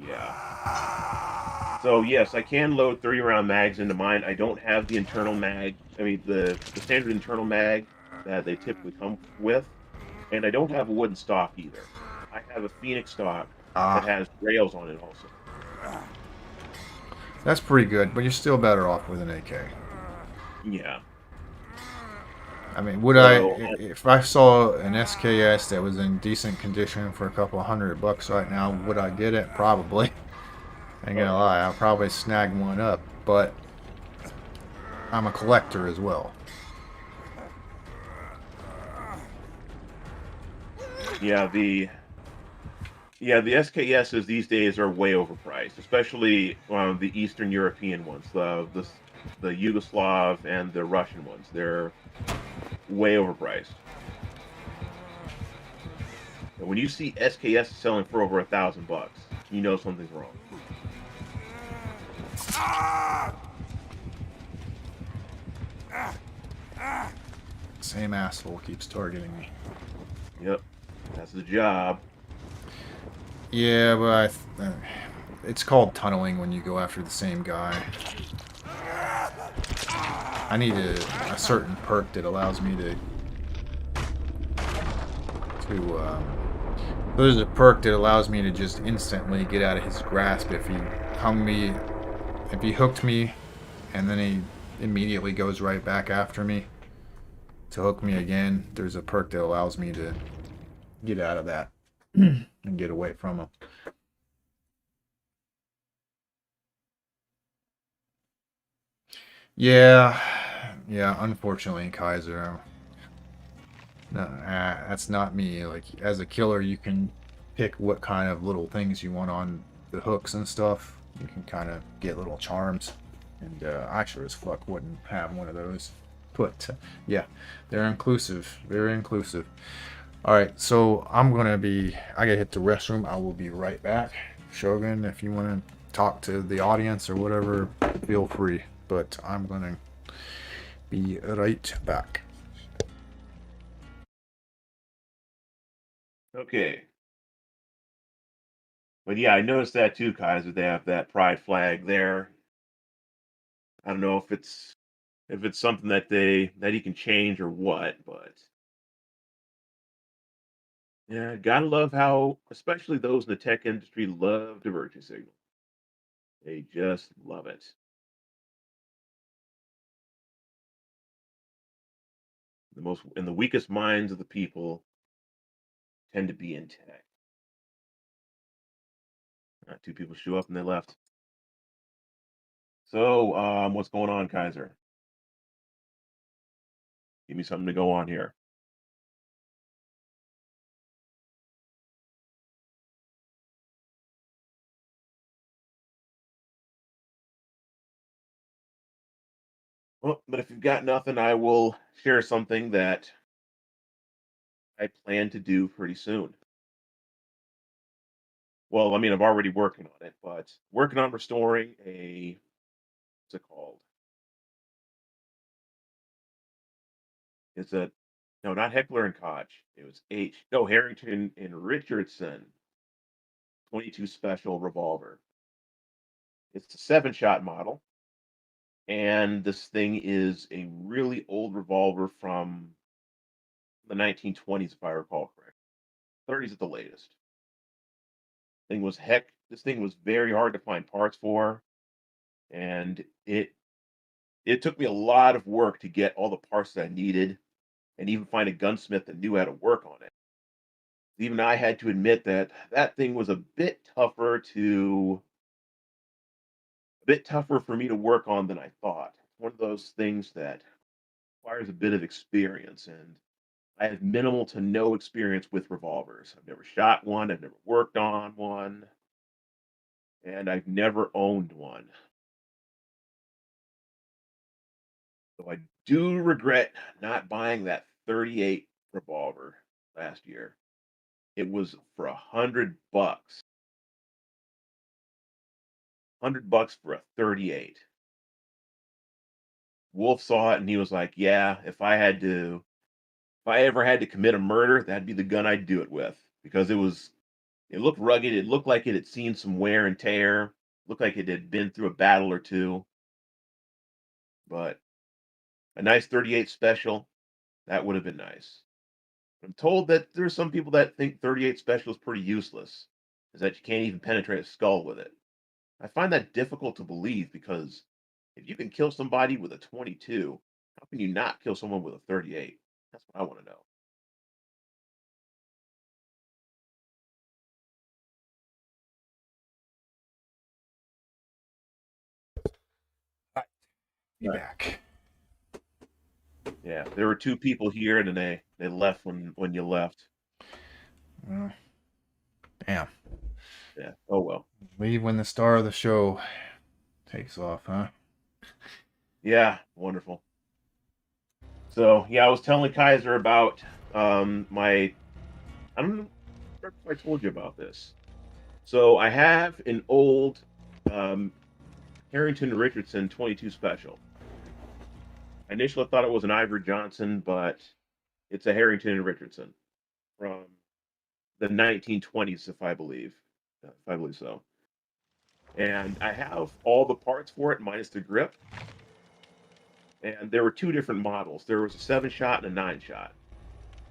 Yeah. So yes, I can load 30 round mags into mine. I don't have the internal mag. I mean the standard internal mag that they typically come with, and I don't have a wooden stock either. I have a Phoenix stock that Ah, has rails on it also. that's pretty good, but you're still better off with an AK. Yeah. I mean, would I, So if I saw an SKS that was in decent condition for a couple $100 right now, would I get it? Probably. Ain't oh gonna yeah. lie, I'll probably snag one up, but I'm a collector as well. Yeah, the SKSs these days are way overpriced, especially the Eastern European ones, the Yugoslav and the Russian ones. They're way overpriced. And when you see SKS selling for over $1,000, you know something's wrong. Same asshole keeps targeting me. Yep, that's the job. Yeah, but it's called tunneling when you go after the same guy. I need a certain perk that allows me to. There's a perk that allows me to just instantly get out of his grasp if he hooked me, and then he immediately goes right back after me to hook me again. There's a perk that allows me to get out of that and get away from him. Yeah, yeah. Unfortunately, Kaiser, no, that's not me. Like as a killer, you can pick what kind of little things you want on the hooks and stuff. You can kind of get little charms, and I sure as fuck wouldn't have one of those. But yeah, they're inclusive, very inclusive. All right, so I gotta hit the restroom. I will be right back. Shogun, if you want to talk to the audience or whatever, feel free. But I'm gonna be right back. Okay. But yeah, I noticed that too, Kaiser. They have that pride flag there. I don't know if it's something that he can change or what, but yeah, gotta love how especially those in the tech industry love the virtue signal. They just love it. The weakest minds of the people tend to be in tech. Two people show up and they left. So, what's going on, Kaiser? Give me something to go on here. Well, but if you've got nothing, I will share something that I plan to do pretty soon. Well, I mean, I'm already working on it, but working on restoring a what's it called? It's a no, not Heckler and Koch. It was Harrington and Richardson 22 special revolver. It's a 7-shot model, and this thing is a really old revolver from the 1920s, if I recall correctly. 30s at the latest. This thing was very hard to find parts for, and it took me a lot of work to get all the parts that I needed, and even find a gunsmith that knew how to work on it. Even I had to admit that that thing was a bit tougher for me to work on than I thought. It's one of those things that requires a bit of experience, and I have minimal to no experience with revolvers. I've never shot one, I've never worked on one, and I've never owned one. So I do regret not buying that 38 revolver last year. It was for $100. $100 for a 38. Wolf saw it and he was like, "Yeah, if I ever had to commit a murder, that'd be the gun I'd do it with because it looked rugged. It looked like it had seen some wear and tear. Looked like it had been through a battle or two. But a nice 38 special, that would have been nice." I'm told that there's some people that think 38 special is pretty useless, is that you can't even penetrate a skull with it. I find that difficult to believe because if you can kill somebody with a 22, how can you not kill someone with a 38? That's what I want to know. Be back. Yeah, there were two people here, and then they left when you left. Well, damn. Yeah. Oh well. Leave when the star of the show takes off, huh? Yeah. Wonderful. So yeah, I was telling Kaiser about my. I don't know if I told you about this. So I have an old um, Harrington Richardson 22 special. Initially, I thought it was an Ivory Johnson, but it's a Harrington and Richardson from the 1920s, if I believe so. And I have all the parts for it, minus the grip. And there were two different models. There was a 7-shot and a 9-shot.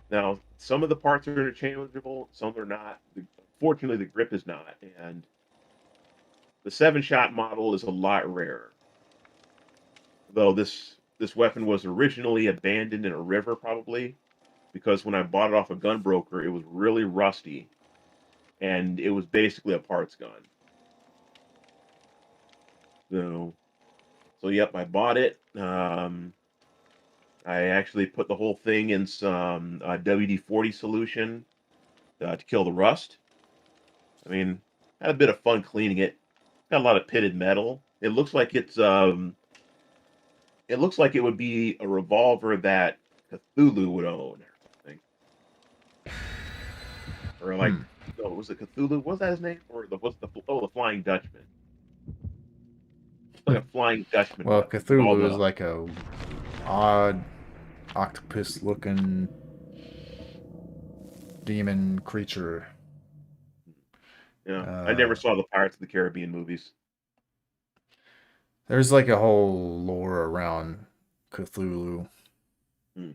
Now, some of the parts are interchangeable, some are not. Fortunately, the grip is not. And the 7-shot model is a lot rarer. Though this weapon was originally abandoned in a river, probably because when I bought it off a gun broker, it was really rusty, and it was basically a parts gun. So, so yep, I bought it. I actually put the whole thing in some WD-40 solution to kill the rust. I mean, had a bit of fun cleaning it. Got a lot of pitted metal. It looks like it would be a revolver that Cthulhu would own or something. Or like, Hmm. no, was it Cthulhu? Was that his name? Or the Flying Dutchman? Like a Flying Dutchman Well, weapon with all Cthulhu is the like a odd octopus-looking demon creature. I never Uh, saw the Pirates of the Caribbean movies. there's like a whole lore around Cthulhu, Hmm.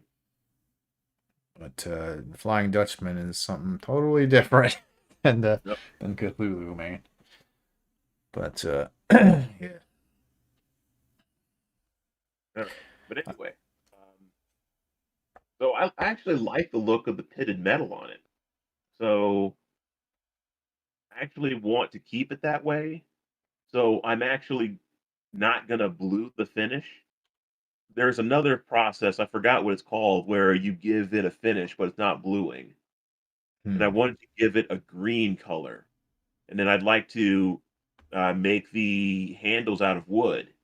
but Flying Dutchman is something totally different than Yep. than Cthulhu, man. But yeah. All right. But anyway, so I actually like the look of the pitted metal on it. So I actually want to keep it that way. So I'm actually not gonna blue the finish. There's another process, I forgot what it's called, where you give it a finish, but it's not bluing. And I Hmm. wanted to give it a green color. And then I'd like to make the handles out of wood.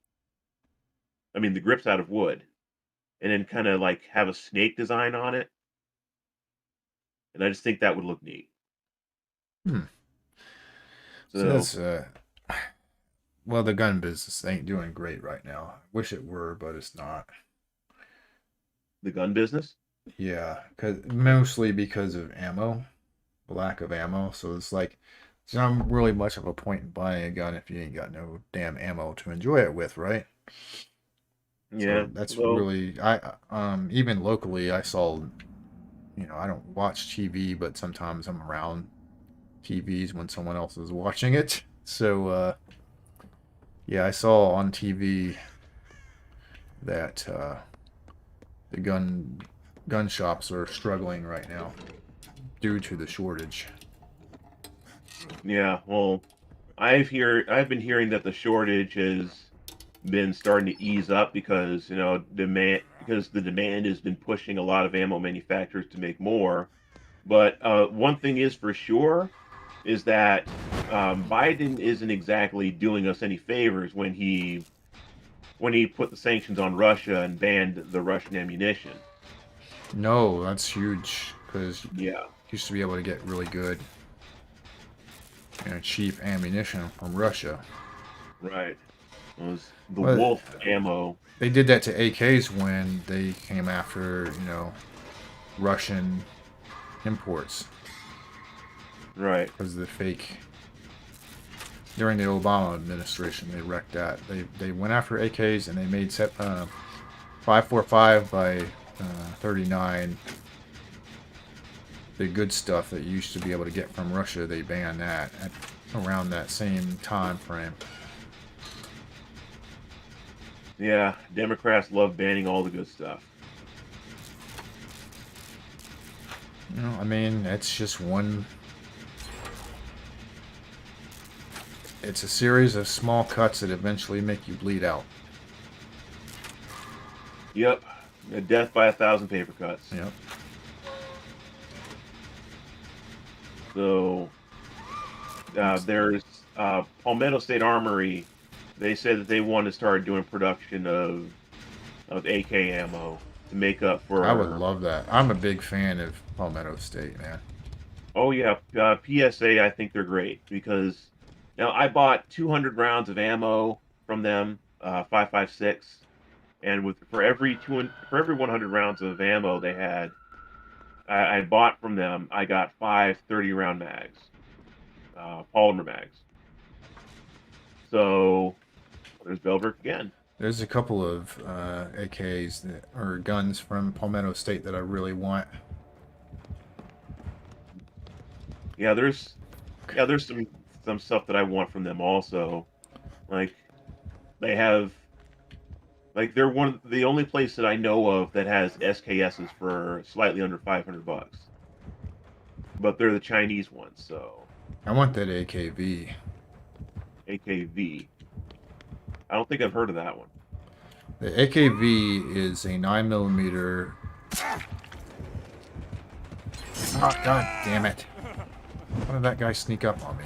I mean, the grips out of wood. And then kind of like have a snake design on it. And I just think that would look neat. Hmm. So So, that's well, the gun business ain't doing great right now. Wish it were, but it's not. The gun business? Yeah, mostly because of ammo, lack of ammo. So it's like it's not really much of a point in buying a gun if you ain't got no damn ammo to enjoy it with, right? Yeah. So that's Well, really even locally I saw, I don't watch TV, but sometimes I'm around TVs when someone else is watching it. So yeah, I saw on TV that the gun shops are struggling right now due to the shortage. yeah. Well, I've been hearing that the shortage has been starting to ease up because the demand has been pushing a lot of ammo manufacturers to make more. But one thing is for sure is that Biden isn't exactly doing us any favors when he put the sanctions on Russia and banned the Russian ammunition. No, that's huge because you Yeah, used to be able to get really good, cheap ammunition from Russia. right. It was the Well, Wolf ammo. they did that to AKs when they came after, Russian imports Right. because of the fake. During the Obama administration, they wrecked that. They went after AKs and they made 545 by 39. The good stuff that you used to be able to get from Russia, they banned that at around that same time frame. Yeah, Democrats love banning all the good stuff. I mean, it's just one. It's a series of small cuts that eventually make you bleed out. Yep. A death by 1,000 paper cuts. Yep. So there's Palmetto State Armory. They said that they want to start doing production of AK ammo to make up I would for. love that. I'm a big fan of Palmetto State, man. Oh yeah, PSA. I think they're great because now I bought 200 rounds of ammo from them, 5.56, and for every 100 rounds of ammo they had, I bought from them. I got 5 30-round mags, polymer mags. So there's Velbrook again. There's a couple of AKs or guns from Palmetto State that I really want. Yeah, there's some stuff that I want from them also. Like they have they're the only place that I know of that has SKSs for slightly under $500. But they're the Chinese ones, so I want that AKV. AKV. I don't think I've heard of that one. The AKV is a 9mm. Oh, god damn it. How did that guy sneak up on me?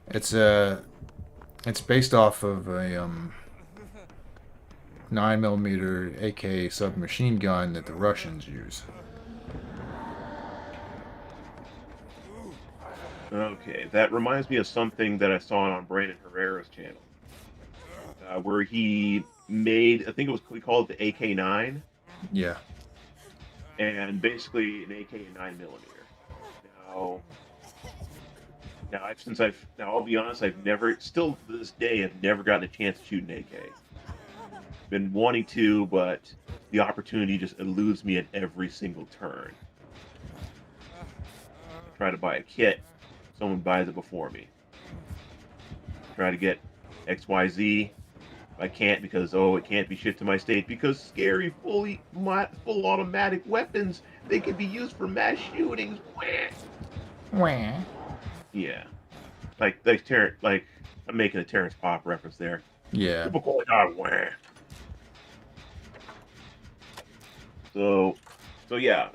It's a. It's based off of a 9mm AK submachine gun that the Russians use. Okay, that reminds me of something that I saw on Brandon Herrera's channel, where he made, I think it was, we called it the AK-9, Yeah. and basically an AK 9mm. Now, now I'll be honest, I've never, still to this day, I've never gotten a chance to shoot an AK. Been wanting to, but the opportunity just eludes me at every single turn. Try to buy a kit, someone buys it before me. Try to get XYZ. I can't because it can't be shipped to my state because scary full automatic weapons, they can be used for mass shootings. Wah. Yeah, like I'm making a Terrence Pop reference there. Yeah. Typical wah. So yeah,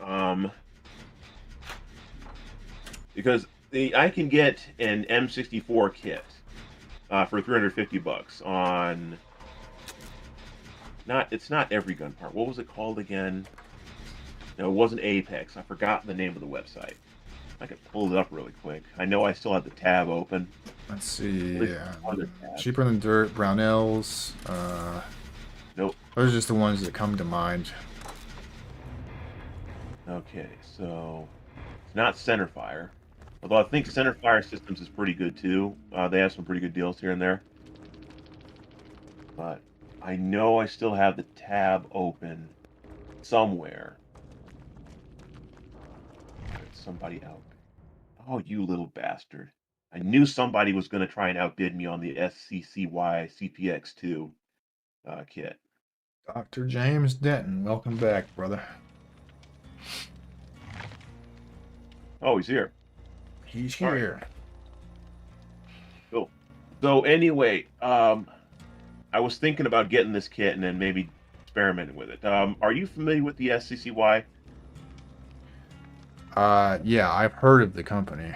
because I can get an M64 kit for $350 on not it's not every gun part. What was it called again? No, it wasn't Apex. I forgot the name of the website. I could pull it up really quick. I know I still have the tab open. Let's At see. least one of the tabs. Cheaper than dirt, Brownells. Nope. Those are just the ones that come to mind. Okay, so it's not Centerfire. Although I think Centerfire Systems is pretty good too. They have some pretty good deals here and there. But I know I still have the tab open somewhere. There's somebody out. Oh, you little bastard. I knew somebody was going to try and outbid me on the SCCY CPX2 kit. Dr. James Denton, welcome back, brother. Oh, he's here. He's All right. here. Cool. So anyway, I was thinking about getting this kit and then maybe experimenting with it. Are you familiar with the SCCY? Yeah, I've heard of the company.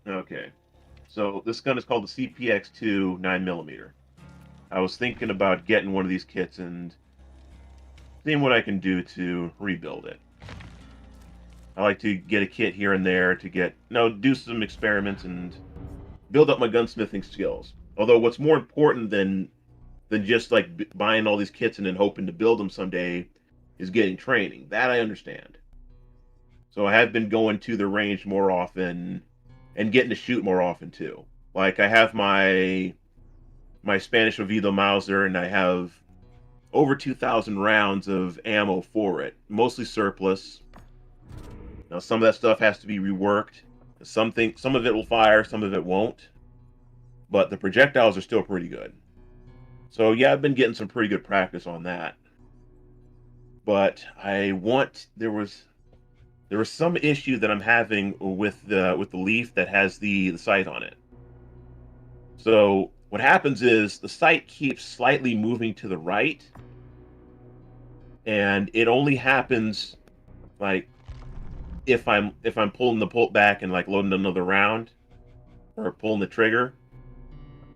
Okay. So this gun is called the CPX2 9mm. I was thinking about getting one of these kits and seeing what I can do to rebuild it. I like to get a kit here and there to do some experiments and build up my gunsmithing skills. Although what's more important than just like buying all these kits and then hoping to build them someday is getting training. That I understand. So I have been going to the range more often and getting to shoot more often too. Like I have my Spanish Oviedo Mauser and I have over 2,000 rounds of ammo for it, mostly surplus. Now some of that stuff has to be reworked. Some of it will fire, some of it won't. But the projectiles are still pretty good. So yeah, I've been getting some pretty good practice on that. But there was some issue that I'm having with the leaf that has the sight on it. So what happens is the sight keeps slightly moving to the right, and it only happens like if I'm pulling the bolt back and like loading another round or pulling the trigger,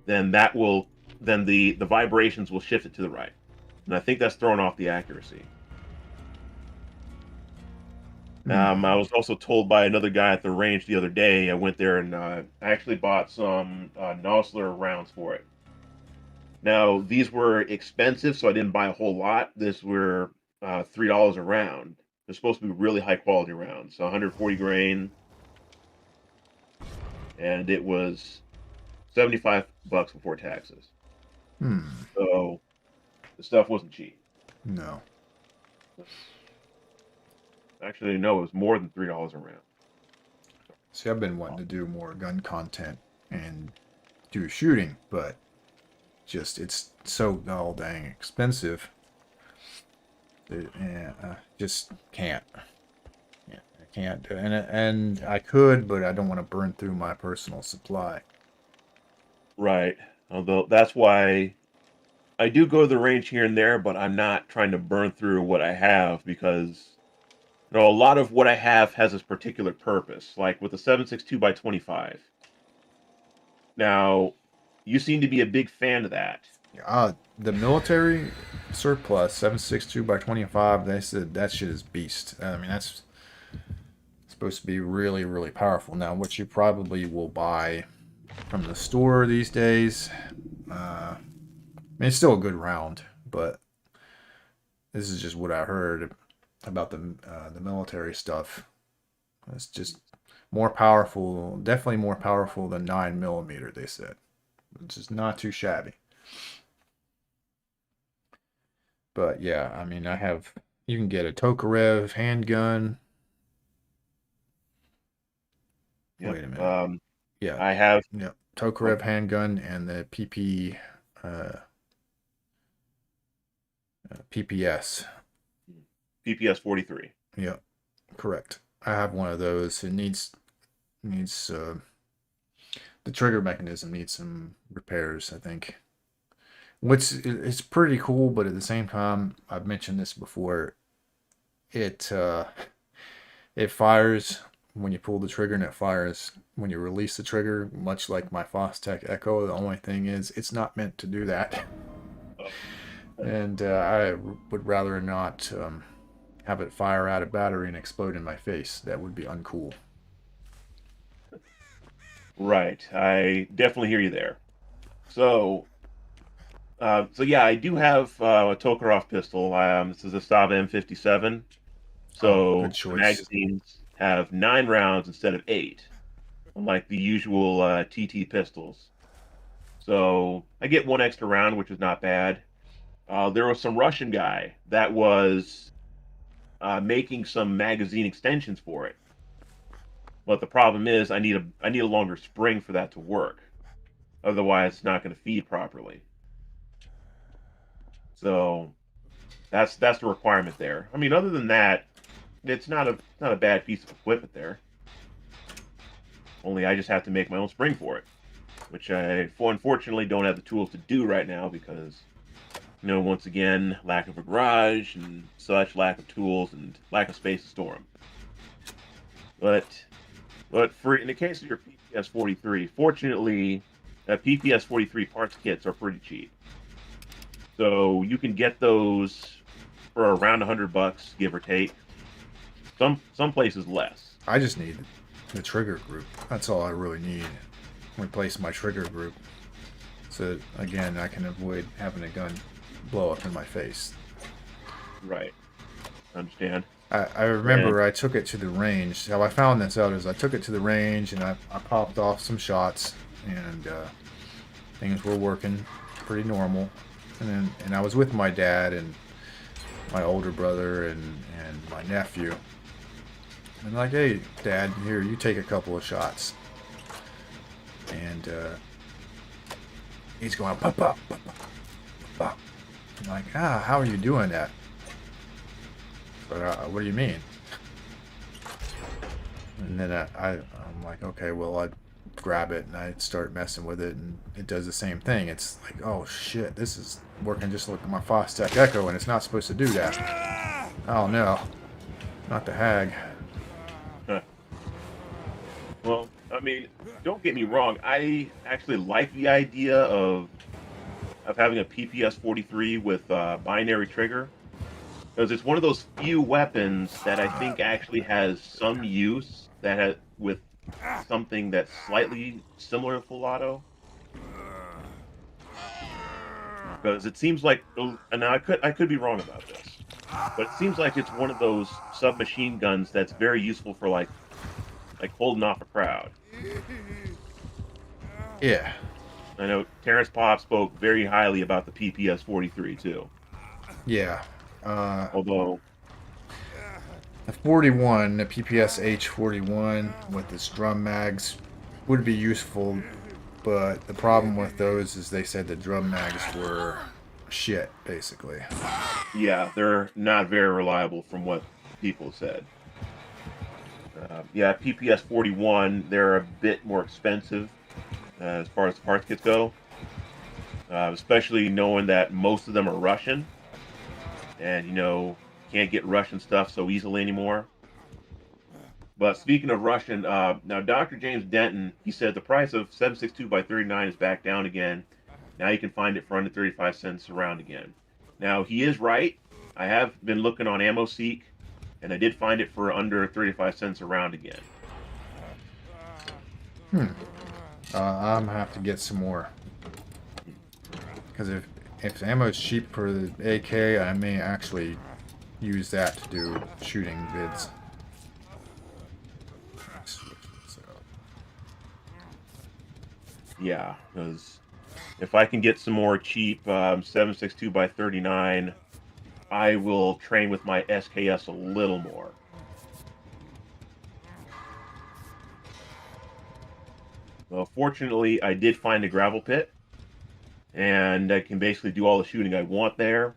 then the vibrations will shift it to the right, and I think that's throwing off the accuracy. I was also told by another guy at the range the other day. I went there and I actually bought some Nosler rounds for it. Now these were expensive, so I didn't buy a whole lot. These were $3 a round. They're supposed to be really high quality rounds, so 140 grain, and it was $75 before taxes. So the stuff wasn't cheap. No. Actually, no, it was more than $3 a round. See, I've been wanting to do more gun content and do shooting, but it's so god dang expensive. Just can't. Yeah, I can't do it. And I could, but I don't want to burn through my personal supply. Right. Although that's why I do go to the range here and there, but I'm not trying to burn through what I have because a lot of what I have has this particular purpose, like with the 7.62 by 25. Now, you seem to be a big fan of that. The military surplus 7.62 by 25. They said that shit is beast. I mean, that's supposed to be really, really powerful. Now, what you probably will buy from the store these days, I mean, it's still a good round, but this is just what I heard about the military stuff. It's just more powerful, definitely more powerful than 9mm. They said, which is not too shabby. But yeah, I mean, you can get a Tokarev handgun. Yep. Wait a minute. Yeah, I have. yep, Tokarev handgun and the PPS. PPS 43. Yep, correct. I have one of those. It needs the trigger mechanism needs some repairs, I think. It's pretty cool, but at the same time, I've mentioned this before. It it fires when you pull the trigger, and it fires when you release the trigger, much like my Fostech Echo. The only thing is, it's not meant to do that. And I would rather not have it fire out a battery and explode in my face. That would be uncool. Right. I definitely hear you there. So, so yeah, I do have a Tokarev pistol. This is a Saab M57. Oh, good So the choice. magazines have 9 rounds instead of 8, unlike the usual TT pistols. So I get one extra round, which is not bad. There was some Russian guy that was making some magazine extensions for it, but the problem is I need a longer spring for that to work. Otherwise, it's not going to feed properly. So that's the requirement there. I mean, other than that, it's not a bad piece of equipment there. Only I just have to make my own spring for it, which I unfortunately don't have the tools to do right now because, once again, lack of a garage and such, lack of tools and lack of space to store them. But for in the case of your PPS 43, fortunately, PPS 43 parts kits are pretty cheap, so you can get those for around $100, give or take. Some places less. I just need the trigger group. That's all I really need. Replace my trigger group. So again, I can avoid having a gun blow up in my face. Right. Understand. I And remember I took it to the range. How I found this out is I took it to the range and I popped off some shots and things were working pretty normal. And I was with my dad and my older brother and my nephew. And like, hey, Dad, here, you take a couple of shots. And he's going, pop, pop, pop, pop, pop. I'm like, how are you doing that? But what do you mean? And then I'm like, okay, well, I grab it and I start messing with it, and it does the same thing. It's like, oh shit, this is working just like my Fostech Echo, and it's not supposed to do that. Oh no, not the Hag. huh, well, I mean, don't get me wrong. I actually like the idea of having a PPS 43 with binary trigger because it's one of those few weapons that I think actually has some use that has with something that's slightly similar to full auto. Because it seems like, and I could be wrong about this, but it seems like it's one of those submachine guns that's very useful for like holding off a crowd. Yeah, I know Terrence Pop spoke very highly about the PPS 43 too. yeah. Uh, Although, the 41, the PPS H41 with its drum mags would be useful, but the problem with those is they said the drum mags were shit, basically. yeah, they're not very reliable from what people said. Yeah, PPS 41, they're a bit more expensive as far as the parts kits go, especially knowing that most of them are Russian, and can't get Russian stuff so easily anymore. But speaking of Russian, now Dr. James Denton, he said the price of 7.62 by 39 is back down again. Now you can find it for under 35 cents around again. Now he is right. I have been looking on AmmoSeek, and I did find it for under 35 cents around again. Hmm. I'm gonna have to get some more because if ammo's cheap for the AK, I may actually use that to do shooting vids. So, Yeah, because if I can get some more cheap 7.62 by 39, I will train with my SKS a little more. Well, fortunately, I did find a gravel pit, and I can basically do all the shooting I want there.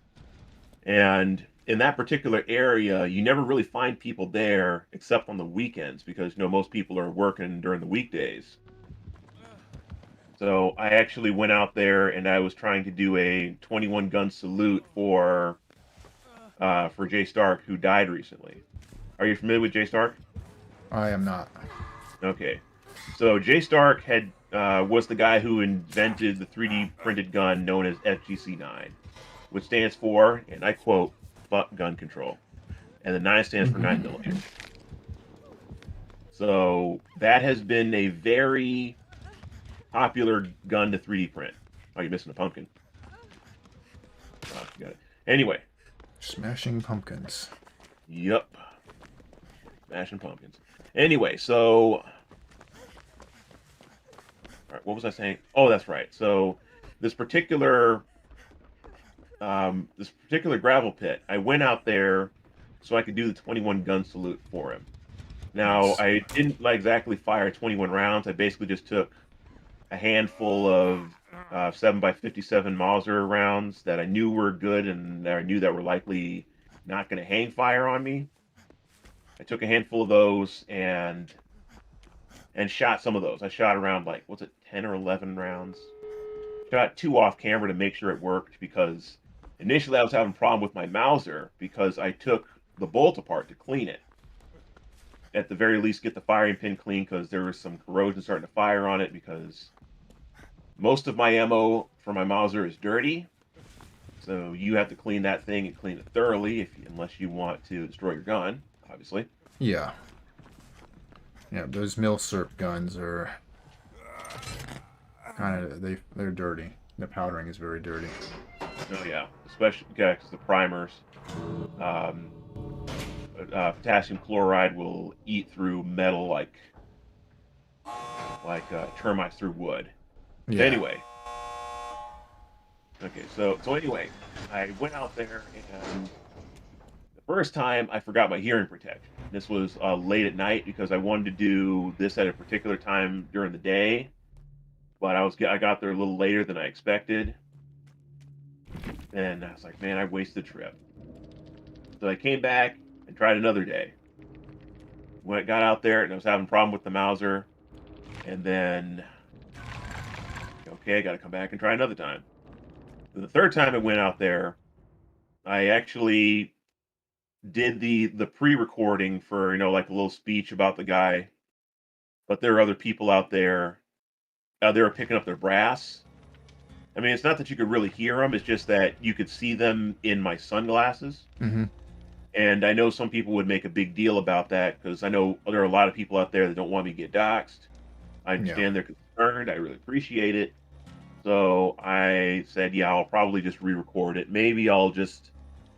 And in that particular area, you never really find people there except on the weekends because most people are working during the weekdays. So I actually went out there and I was trying to do a 21 gun salute for Jay Stark, who died recently. Are you familiar with Jay Stark? I am not. Okay, so Jay Stark had was the guy who invented the 3D printed gun known as FGC-9. which stands for, and I quote, "fuck gun control," and the 9 stands for 9mm. So that has been a very popular gun to 3D print. Oh, you're missing a pumpkin. Oh, you got it. Anyway, Smashing pumpkins. yep, smashing pumpkins. Anyway, so all right, what was I saying? Oh, that's right. So this particular gravel pit, I went out there so I could do the 21 gun salute for him. Now, Nice. I didn't like exactly fire 21 rounds. I basically just took a handful of 7x57 Mauser rounds that I knew were good and that I knew that were likely not going to hang fire on me. I took a handful of those and shot some of those. I shot around like, what's it, 10 or 11 rounds. Shot 2 off camera to make sure it worked because initially I was having a problem with my Mauser because I took the bolt apart to clean it. At the very least, get the firing pin clean because there was some corrosion starting to fire on it because most of my ammo for my Mauser is dirty. So you have to clean that thing and clean it thoroughly unless you want to destroy your gun, obviously. Yeah. Yeah, those milsurp guns are kind of they're dirty. The powdering is very dirty. Oh yeah, especially because the primers, um, potassium chloride will eat through metal like termites through wood. Yeah. Anyway, okay, so anyway, I went out there and the first time I forgot my hearing protection. This was late at night because I wanted to do this at a particular time during the day, but I got there a little later than I expected, and I was like, man, I wasted the trip. So I came back and tried another day. When I got out there and I was having a problem with the Mauser, and then okay, I got to come back and try another time. The third time I went out there, I actually did the pre-recording for like a little speech about the guy, but there are other people out there. They were picking up their brass. I mean, it's not that you could really hear them; it's just that you could see them in my sunglasses. Mm-hmm. And I know some people would make a big deal about that because I know there are a lot of people out there that don't want me to get doxxed. I Yeah. understand they're concerned. I really appreciate it. So I said, yeah, I'll probably just re-record it. Maybe I'll just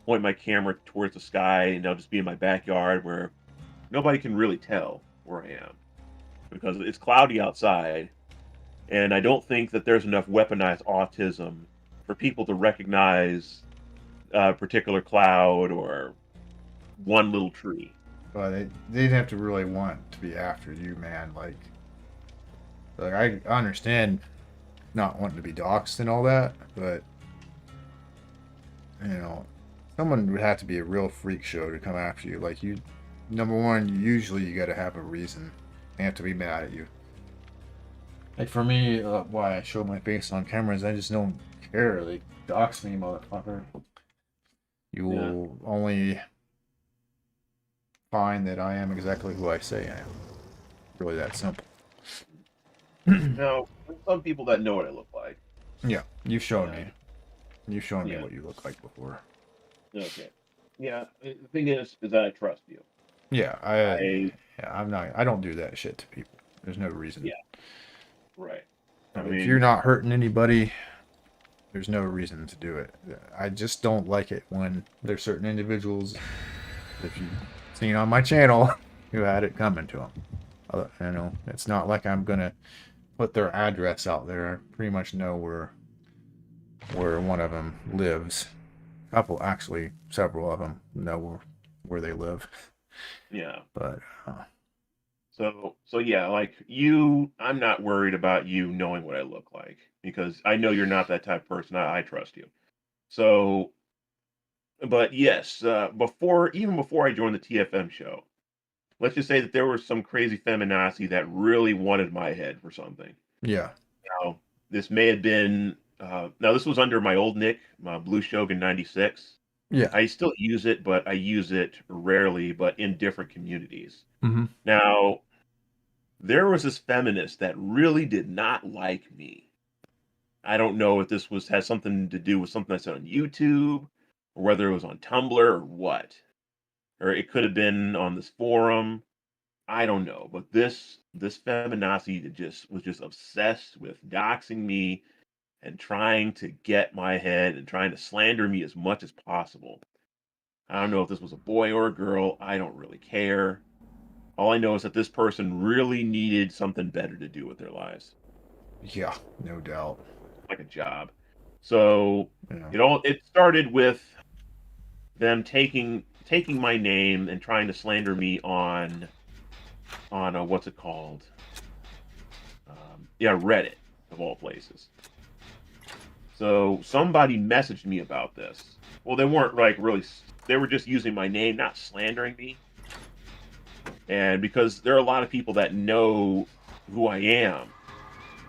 point my camera towards the sky and I'll just be in my backyard where nobody can really tell where I am because it's cloudy outside. And I don't think that there's enough weaponized autism for people to recognize a particular cloud or one little tree. But they'd have to really want to be after you, man. Like I understand not wanting to be doxxed and all that, but you know, someone would have to be a real freak show to come after you. Like you, number one, usually you got to have a reason. They have to be mad at you. Like for me, why I show my face on cameras, I just don't care. Like dox me, motherfucker. You Yeah. will only find that I am exactly who I say I am. Really that simple. Now, there's some people that know what I look like. Yeah, you've shown Yeah. me. You've shown me Yeah. what you look like before. Okay. Yeah. The thing is that I trust you. Yeah, I I'm not. I don't do that shit to people. There's no reason. Yeah. Right. I If you're mean, not hurting anybody, there's no reason to do it. I just don't like it when there's certain individuals, if you've seen on my channel, who had it coming to them. It's not like I'm gonna put their address out there. I pretty much know where one of them lives. A couple, actually, several of them know where they live. yeah. But So yeah, like you, I'm not worried about you knowing what I look like because I know you're not that type of person. I trust you. So, but yes, even before I joined the TFM show, let's just say that there was some crazy feminazi that really wanted my head for something. yeah, Now, this may have been, now this was under my old nick, my Blue Shogun 96. yeah. I still use it, but I use it rarely, but in different communities. Mm-hmm. Now, there was this feminist that really did not like me. I don't know if this has something to do with something that's on YouTube, or whether it was on Tumblr or what. Or it could have been on this forum. I don't know. But this feminazi that just was just obsessed with doxing me and trying to get my head and trying to slander me as much as possible. I don't know if this was a boy or a girl. I don't really care. All I know is that this person really needed something better to do with their lives, Yeah, no doubt. like a job. So Yeah. it started with them taking my name and trying to slander me on what's it called? Yeah, Reddit of all places. So somebody messaged me about this. Well, they weren't like really. They were just using my name, not slandering me. And because there are a lot of people that know who I am,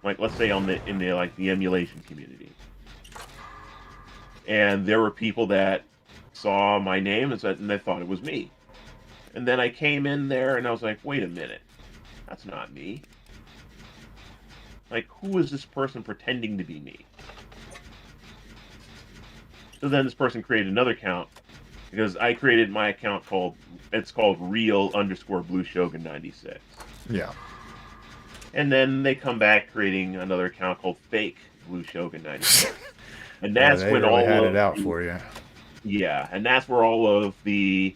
like let's say on the in the like the emulation community, and there were people that saw my name and they thought it was me. And then I came in there and I was like, wait a minute, that's not me. Like, who is this person pretending to be me? So then this person created another account because I created my account called real underscore blue shogun 96. Yeah. And then they come back creating another account called fake blue shogun 96. And Boy, that's they when really all had it of out the, for you. yeah, and that's where all of the,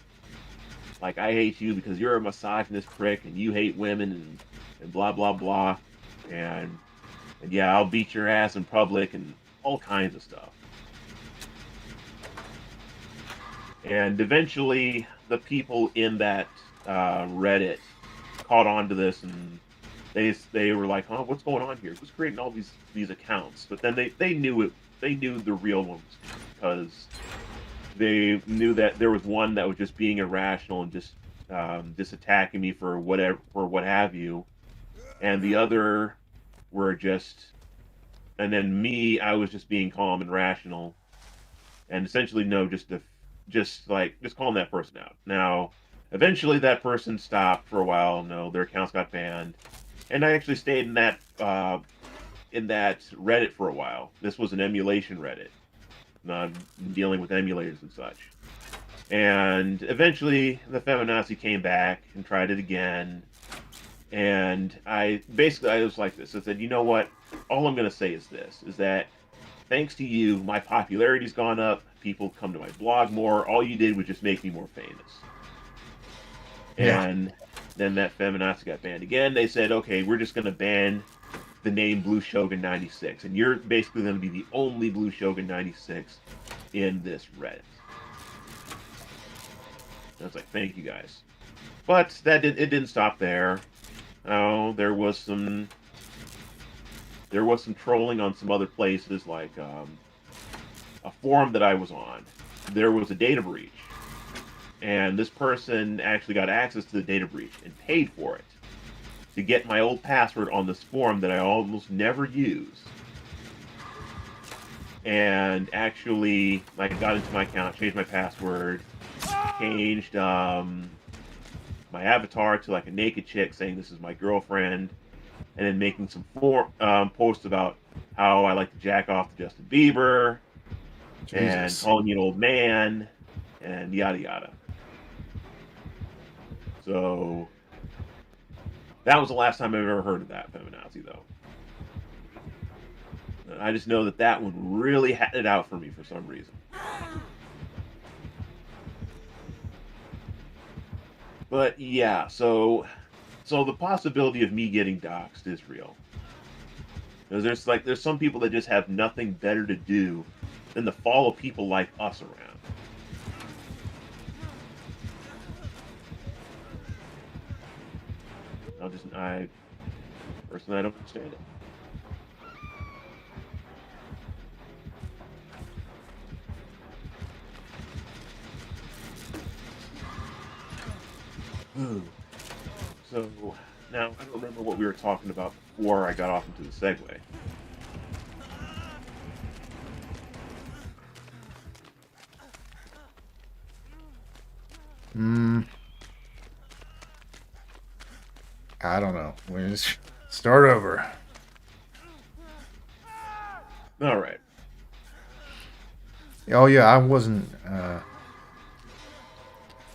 like, I hate you because you're a misogynist prick and you hate women and blah, blah, blah. And, and yeah, I'll beat your ass in public and all kinds of stuff. And eventually, the people in that Reddit caught on to this, and they were like, "Huh, what's going on here? Who's creating all these accounts?" But then they knew it. They knew the real one was me because they knew that there was one that was just being irrational and just attacking me for whatever for what have you, and the other were just, and then me, I was just being calm and rational and essentially no, just calling that person out. Now, eventually that person stopped for a while. No, their accounts got banned, and I actually stayed in that Reddit for a while. This was an emulation Reddit, not dealing with emulators and such. And eventually, the feminazi came back and tried it again. And I was like this. I said, you know what? All I'm going to say is this: is that thanks to you, my popularity's gone up. People come to my blog more. All you did was just make me more famous. Yeah. And then that feminazi got banned again. They said, okay, we're just going to ban the name Blue Shogun 96. And you're basically going to be the only Blue Shogun 96 in this Reddit. And I was like, thank you guys. But it didn't stop there. Oh, there was some trolling on some other places like a forum that I was on. There was a data breach, and this person actually got access to the data breach and paid for it to get my old password on this forum that I almost never use. And actually, like, got into my account, changed my password, changed my avatar to like a naked chick saying this is my girlfriend, and then making some posts about how I like to jack off to Justin Bieber and Jesus. calling me an old man and yada yada. So that was the last time I've ever heard of that feminazi, though. I just know that that one really had it out for me for some reason. But yeah, so the possibility of me getting doxxed is real. Because there's some people that just have nothing better to do than to follow people like us around. I personally I don't understand it. Ooh. So now I don't remember what we were talking about before I got off into the segue. Hmm. I don't know. We just start over. All right. Oh yeah, I wasn't.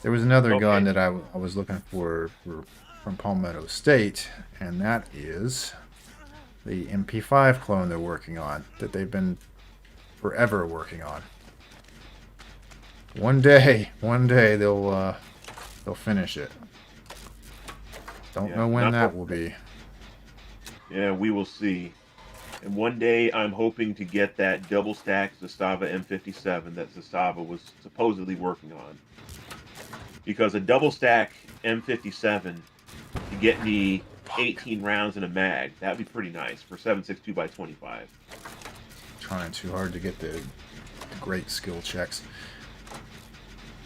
There was another gun Okay. that I was looking for from Palmetto State, and that is the MP5 clone they're working on that they've been forever working on. One day they'll finish it. Don't Yeah. know when Not that hope. will be. Yeah, we will see. And one day I'm hoping to get that double stack Zastava M57 that Zastava was supposedly working on. Because a double stack M57 to get me 18 rounds in a mag, that'd be pretty nice for 7.62 by 25. Trying too hard to get the great skill checks.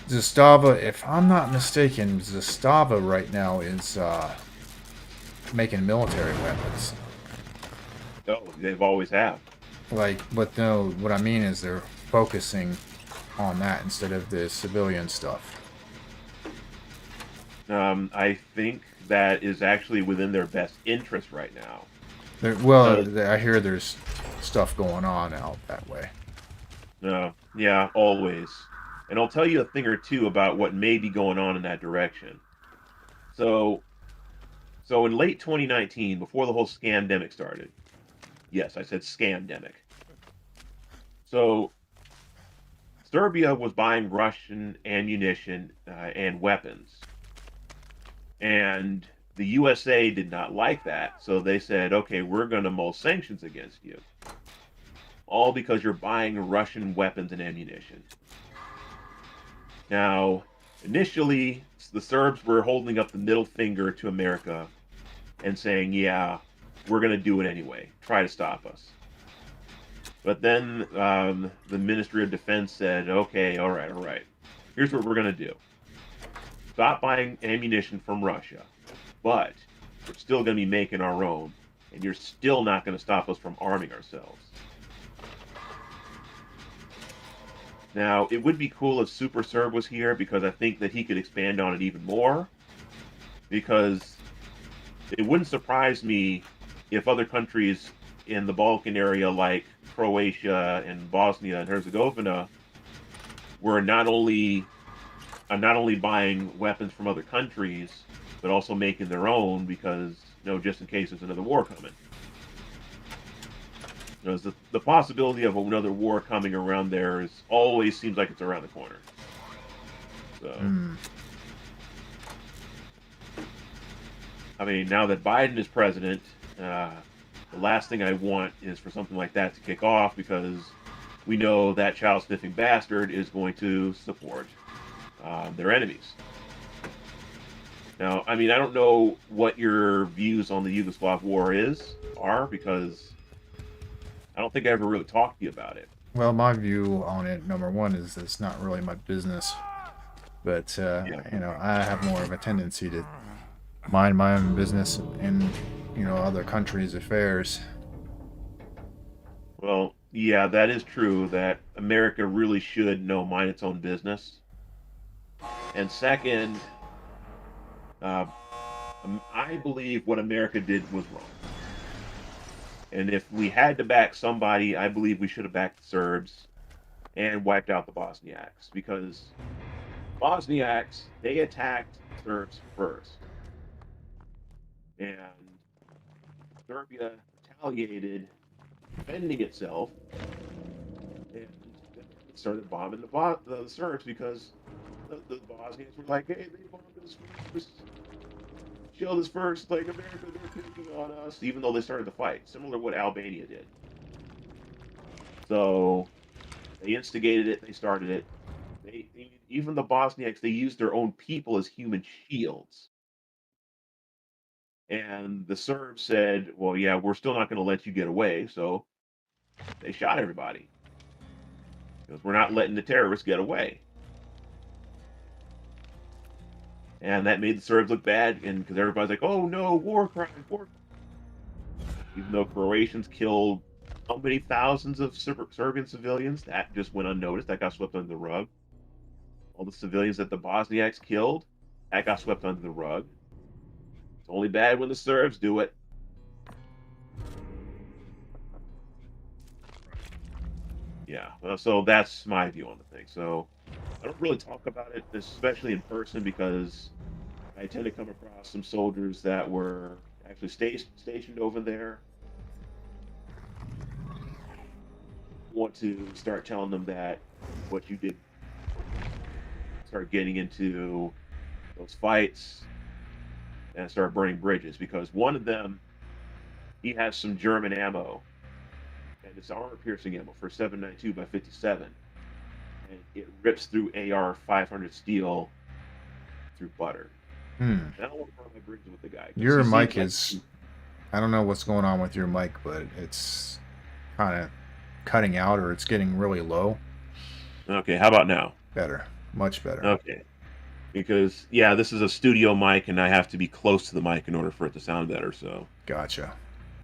Zastava, if I'm not mistaken, Zastava right now is making military weapons. Oh, they've always have. Like, but no, what I mean is they're focusing on that instead of the civilian stuff. I think that is actually within their best interest right now. Well, Because, I hear there's stuff going on out that way. yeah, always. And I'll tell you a thing or two about what may be going on in that direction. So, so in late 2019, before the whole scamdemic started, yes, I said scamdemic. So Serbia was buying Russian ammunition and weapons, and the USA did not like that. So they said, "Okay, we're going to mull sanctions against you, all because you're buying Russian weapons and ammunition." Now, initially, the Serbs were holding up the middle finger to America and saying, "Yeah, we're going to do it anyway. Try to stop us." But then the Ministry of Defense said, "Okay, all right, all right. Here's what we're going to do: stop buying ammunition from Russia, but we're still going to be making our own, and you're still not going to stop us from arming ourselves." Now, it would be cool if Super Serb was here because I think that he could expand on it even more. Because it wouldn't surprise me if other countries in the Balkan area, like Croatia and Bosnia and Herzegovina, were not only buying weapons from other countries, but also making their own because, just in case there's another war coming. The possibility of another war coming around there is always seems like it's around the corner. So, Hmm. I mean, now that Biden is president, the last thing I want is for something like that to kick off because we know that child sniffing bastard is going to support their enemies. Now, I mean, I don't know what your views on the Yugoslav war are because I don't think I ever really talked to you about it. Well, my view on it, number one, is it's not really my business. But Yeah. I have more of a tendency to mind my own business in other countries' affairs. Well, yeah, that is true that America really should know mind its own business. And second, uh, I believe what America did was wrong. And if we had to back somebody, I believe we should have backed the Serbs and wiped out the Bosniaks because Bosniaks, they attacked Serbs first. And Serbia retaliated, defending itself, and it started bombing the Serbs because the Bosnians were like, "Hey, they bombed us first. Killed us first. Like America, they're picking on us," even though they started the fight, similar to what Albania did. So they instigated it. They started it. Even the Bosniaks, they used their own people as human shields. And the Serbs said, "Well, yeah, we're still not going to let you get away." So they shot everybody because we're not letting the terrorists get away. And that made the Serbs look bad, and because everybody's like, "Oh no, war crimes, war!" Even though Croatians killed how many thousands of Serbian civilians, that just went unnoticed. That got swept under the rug. All the civilians that the Bosniaks killed, that got swept under the rug. It's only bad when the Serbs do it. Yeah. So that's my view on the thing. So I don't really talk about it, especially in person, because I tend to come across some soldiers that were actually stationed over there. Want to start telling them that what you did, start getting into those fights and start burning bridges, because one of them, he has some German ammo, and it's armor piercing ammo for 7.92 by 57, and it rips through AR 500 steel through butter. Hmm. And I don't want to burn my bridges with the guy because he Your seems mic like is. I don't know what's going on with your mic, but it's kind of cutting out or it's getting really low. okay. How about now? Better. Much better. Okay, because yeah, this is a studio mic, and I have to be close to the mic in order for it to sound better. So Gotcha.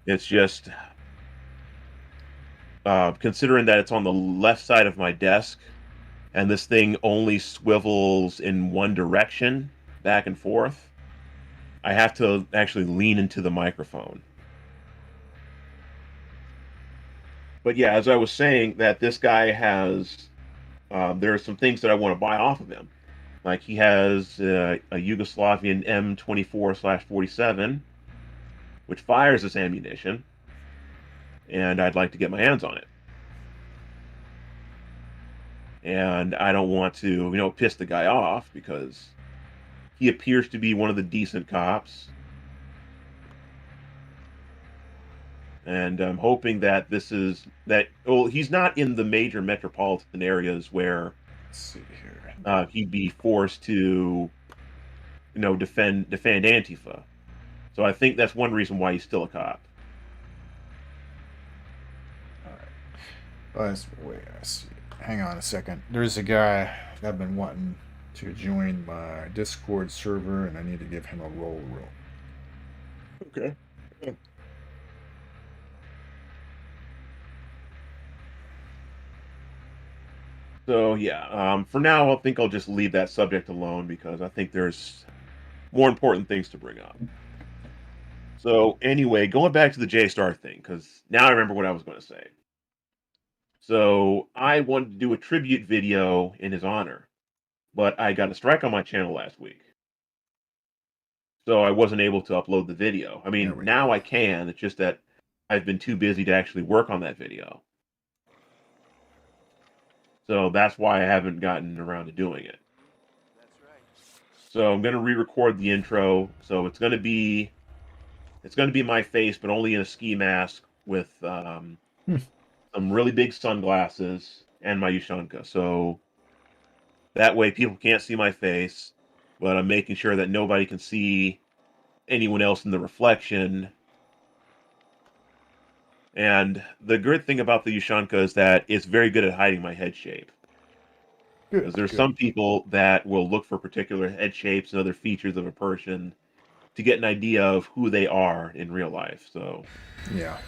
it's just considering that it's on the left side of my desk, and this thing only swivels in one direction, back and forth. I have to actually lean into the microphone. But yeah, as I was saying, that this guy has, there are some things that I want to buy off of him. Like he has a Yugoslavian M24/47, which fires this ammunition, and I'd like to get my hands on it. And I don't want to, piss the guy off because he appears to be one of the decent cops. And I'm hoping that this is that. Well, he's not in the major metropolitan areas where Let's see here. he'd be forced to, defend Antifa. So I think that's one reason why he's still a cop. All right. Wait, I see. Hang on a second. There's a guy I've been wanting to join my Discord server, and I need to give him a role. Okay. So yeah, for now, I think I'll just leave that subject alone because I think there's more important things to bring up. So anyway, going back to the J Star thing, because now I remember what I was going to say. So I wanted to do a tribute video in his honor, but I got a strike on my channel last week, so I wasn't able to upload the video. I There mean, we now go. I can. It's just that I've been too busy to actually work on that video, so that's why I haven't gotten around to doing it. So I'm going to re-record the intro. So it's going to be my face, but only in a ski mask with Hmm. some really big sunglasses and my Ushanka. So that way people can't see my face, but I'm making sure that nobody can see anyone else in the reflection. And the good thing about the Ushanka is that it's very good at hiding my head shape. Because Good, there's good. some people that will look for particular head shapes and other features of a person to get an idea of who they are in real life. So Yeah.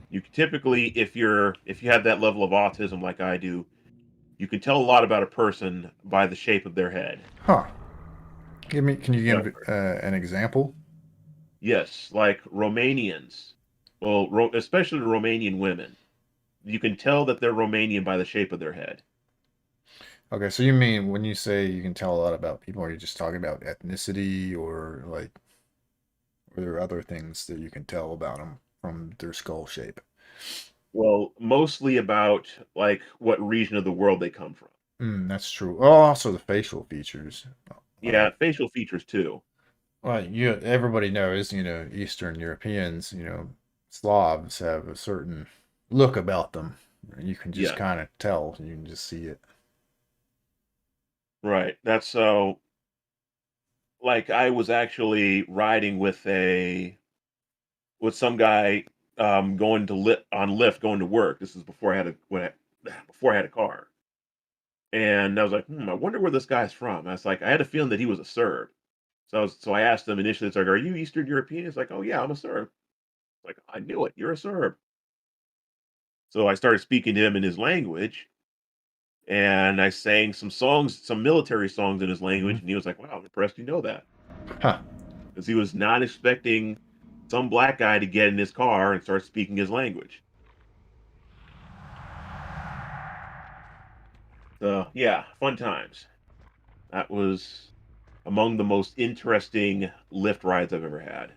you can typically, if you have that level of autism like I do, you can tell a lot about a person by the shape of their head. Huh. Can you Yeah. give an example? Yes, like Romanians. Well, especially Romanian women. You can tell that they're Romanian by the shape of their head. Okay, so you mean when you say you can tell a lot about people, are you just talking about ethnicity or like, are there other things that you can tell about them from their skull shape? Well, mostly about like what region of the world they come from. That's true. Oh, also the facial features. Yeah, Like, facial features too. everybody knows, Eastern Europeans, Slavs have a certain look about them. You can just Yeah, kind of tell. You can just see it. right. That's so. Like I was actually riding with some guy going to on Lyft going to work. This is before I had before I had a car. And I was like, I wonder where this guy's from. I was like, I had a feeling that he was a Serb. So I asked him initially, it's like, are you Eastern European? He's like, oh yeah, I'm a Serb. Like, I knew it. You're a Serb. So I started speaking to him in his language, and I sang some songs, some military songs in his Mhm. language, and he was like, wow, I'm impressed you know that. Huh. Because he was not expecting some black guy to get in his car and start speaking his language. So yeah, fun times. That was among the most interesting lift rides I've ever had.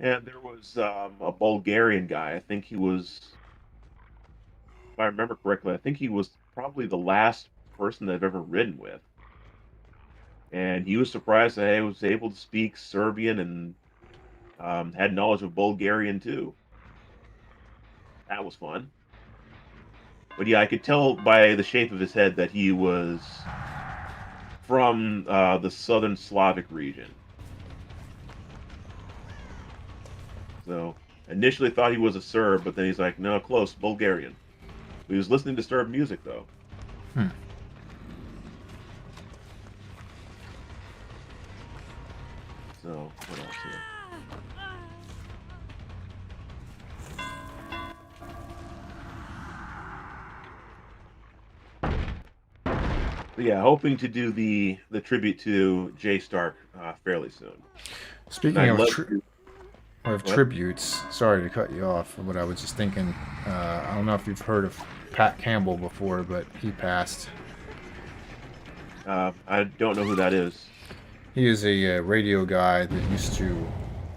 And there was a Bulgarian guy. I think he was, if I remember correctly, I think he was probably the last person that I've ever ridden with. And he was surprised that I was able to speak Serbian and had knowledge of Bulgarian too. That was fun. But yeah, I could tell by the shape of his head that he was from the southern Slavic region. So initially thought he was a Serb, but then he's like, no, close, Bulgarian. He was listening to Serb music though. Hmm. So what else here? But yeah, hoping to do the tribute to Jay Stark fairly soon. And Speaking I'd of love to. What? tributes, sorry to cut you off, but I was just thinking. I don't know if you've heard of Pat Campbell before, but he passed. I don't know who that is. He is a radio guy that used to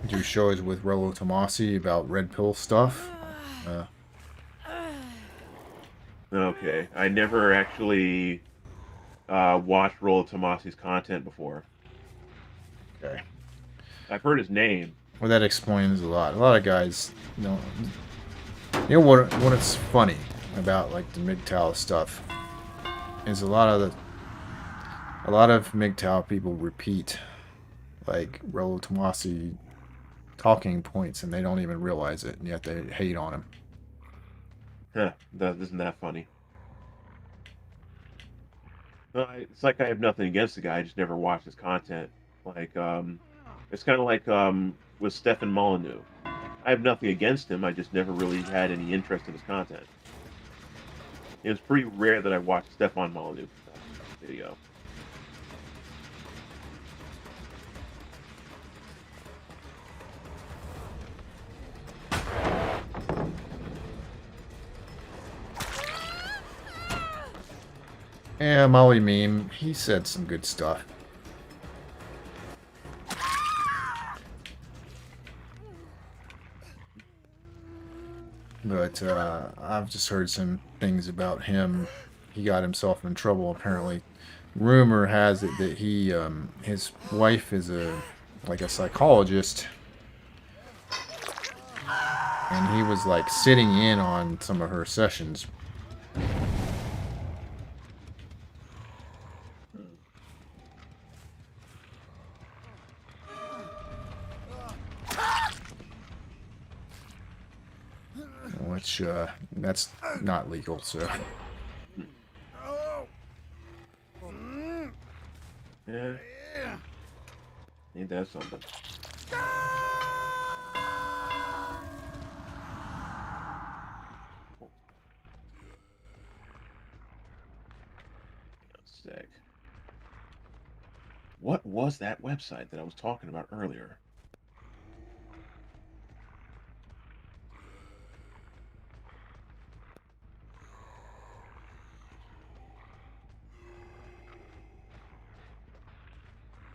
do shows with Rollo Tomasi about red pill stuff. Uh, Okay, I never actually watched Rollo Tomasi's content before. okay. I've heard his name. Well, that explains a lot. A lot of guys don't. You know what? It's funny about like the MGTOW stuff is a lot of MGTOW people repeat like Rollo Tomasi talking points, and they don't even realize it, and yet they hate on him. Huh, isn't that funny? It's like I have nothing against the guy. I just never watched his content. Like, it's kind of like with Stefan Molyneux. I have nothing against him. I just never really had any interest in his content. It was pretty rare that I watched Stefan Molyneux video. Yeah, Molly Meme, he said some good stuff. But I've just heard some things about him. He got himself in trouble apparently. Rumor has it that his wife is like a psychologist, and he was like sitting in on some of her sessions. Which that's not legal, so. Yeah, ain't that something? Sick. What was that website that I was talking about earlier?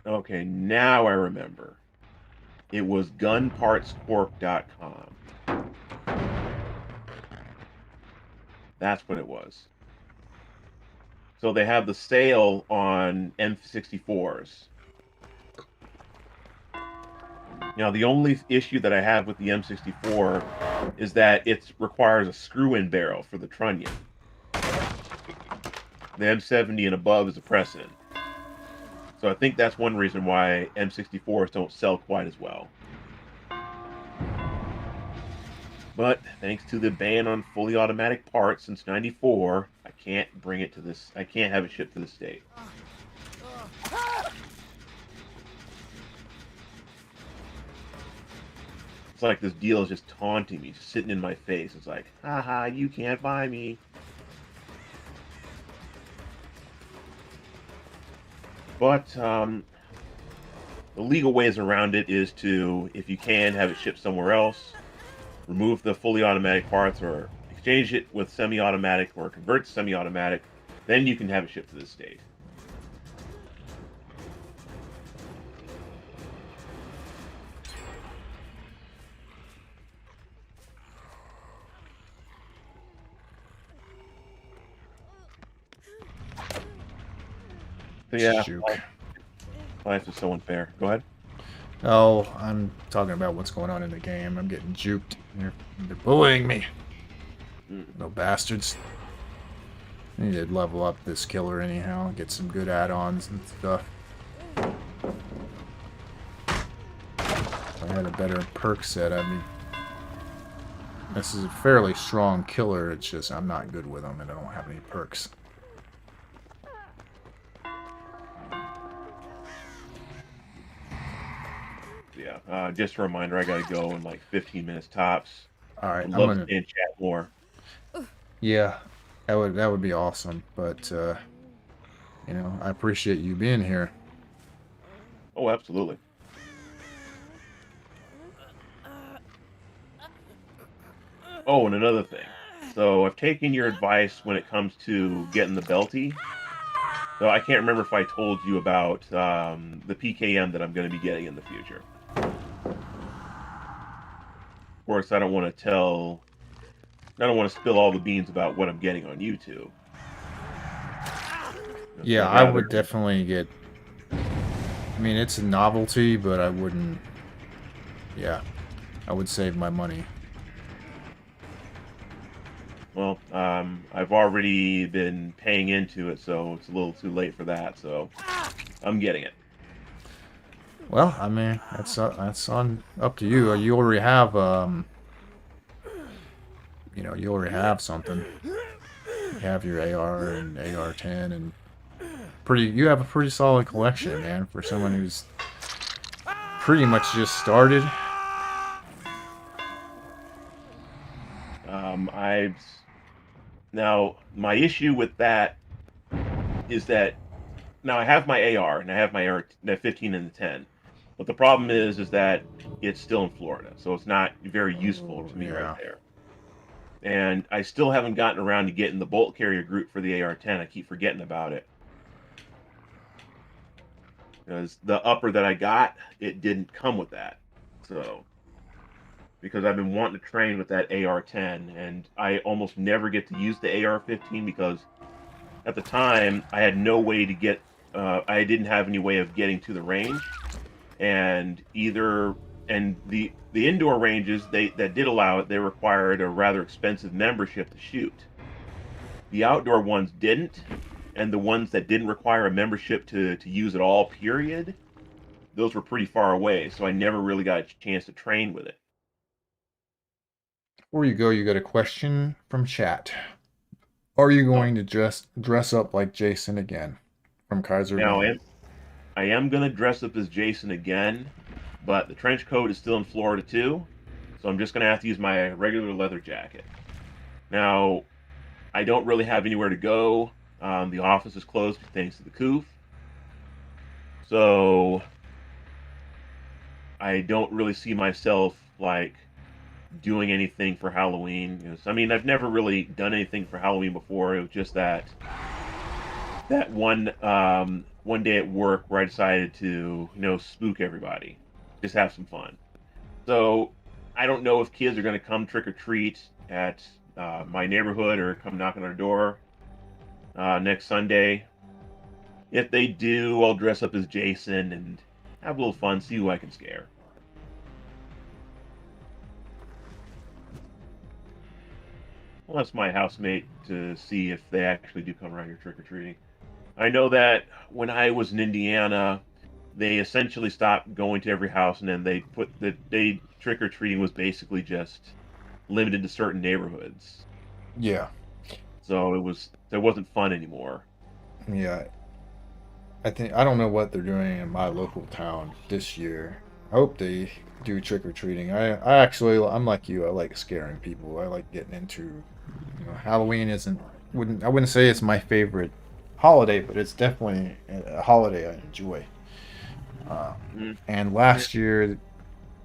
Okay, now I remember. It was gunpartscorp.com. That's what it was. So they have the sale on M64s. Now, the only issue that I have with the M64 is that it requires a screw-in barrel for the trunnion. The M70 and above is a press-in. So I think that's one reason why M64s don't sell quite as well. But thanks to the ban on fully automatic parts since '94, I can't bring it to this. I can't have it shipped to the state. It's like this deal is just taunting me, just sitting in my face. It's like, haha, you can't buy me. But the legal ways around it is to, if you can, have it shipped somewhere else, remove the fully automatic parts, or exchange it with semi-automatic or convert to semi-automatic, then you can have it shipped to this state. So yeah, Juke. life is so unfair. Go ahead. Oh, I'm talking about what's going on in the game. I'm getting juked. They're bullying me. No bastards. I need to level up this killer anyhow. Get some good add-ons and stuff. If I had a better perk set, I'd be... This is a fairly strong killer. It's just I'm not good with them and I don't have any perks. Yeah, just a reminder, I gotta go in like 15 minutes tops. Alright, I'd I'm love gonna... to stay and chat more. Yeah, that would be awesome, but you know, I appreciate you being here. Oh, absolutely. Oh, and another thing. So I've taken your advice when it comes to getting the belty. So I can't remember if I told you about the PKM that I'm going to be getting in the future. Of course, I don't want to spill all the beans about what I'm getting on YouTube. Yeah, I would definitely get... I mean, it's a novelty, but I wouldn't... Yeah, I would save my money. Well, I've already been paying into it, so it's a little too late for that, so I'm getting it. Well, I mean, that's on up to you. You already have you know, you already have something. You have your AR and AR-10 and you have a pretty solid collection, man, for someone who's pretty much just started. Now my issue with that is that now I have my AR and I have my AR-15 and the 10, but the problem is that it's still in Florida, so it's not very useful to me right there. And I still haven't gotten around to getting the bolt carrier group for the AR-10. I keep forgetting about it. Because the upper that I got, it didn't come with that. So, because I've been wanting to train with that AR-10, and I almost never get to use the AR-15 because at the time I had no way to get, I didn't have any way of getting to the range, and the indoor ranges that did allow it, they required a rather expensive membership to shoot. The outdoor ones didn't, and the ones that didn't require a membership to use at all, period, those were pretty far away, so I never really got a chance to train with it. Before you go, you got a question from chat. Are you going to dress up like Jason again from Kaiser? Now, I am going to dress up as Jason again, but the trench coat is still in Florida too, so I'm just going to have to use my regular leather jacket. Now, I don't really have anywhere to go. The office is closed thanks to the coof. So I don't really see myself like doing anything for Halloween. I mean, I've never really done anything for Halloween before. It was just that one day at work where I decided to, spook everybody, just have some fun. So I don't know if kids are going to come trick or treat at my neighborhood or come knock on our door next Sunday. If they do, I'll dress up as Jason and have a little fun, see who I can scare. Well, that's my housemate to see if they actually do come around here trick-or-treating. I know that when I was in Indiana, they essentially stopped going to every house, and then they trick-or-treating was basically just limited to certain neighborhoods. Yeah. So it wasn't fun anymore. Yeah. I don't know what they're doing in my local town this year. I hope they do trick-or-treating. I'm like you. I like scaring people. I like getting into, Halloween I wouldn't say it's my favorite holiday, but it's definitely a holiday I enjoy. And last year,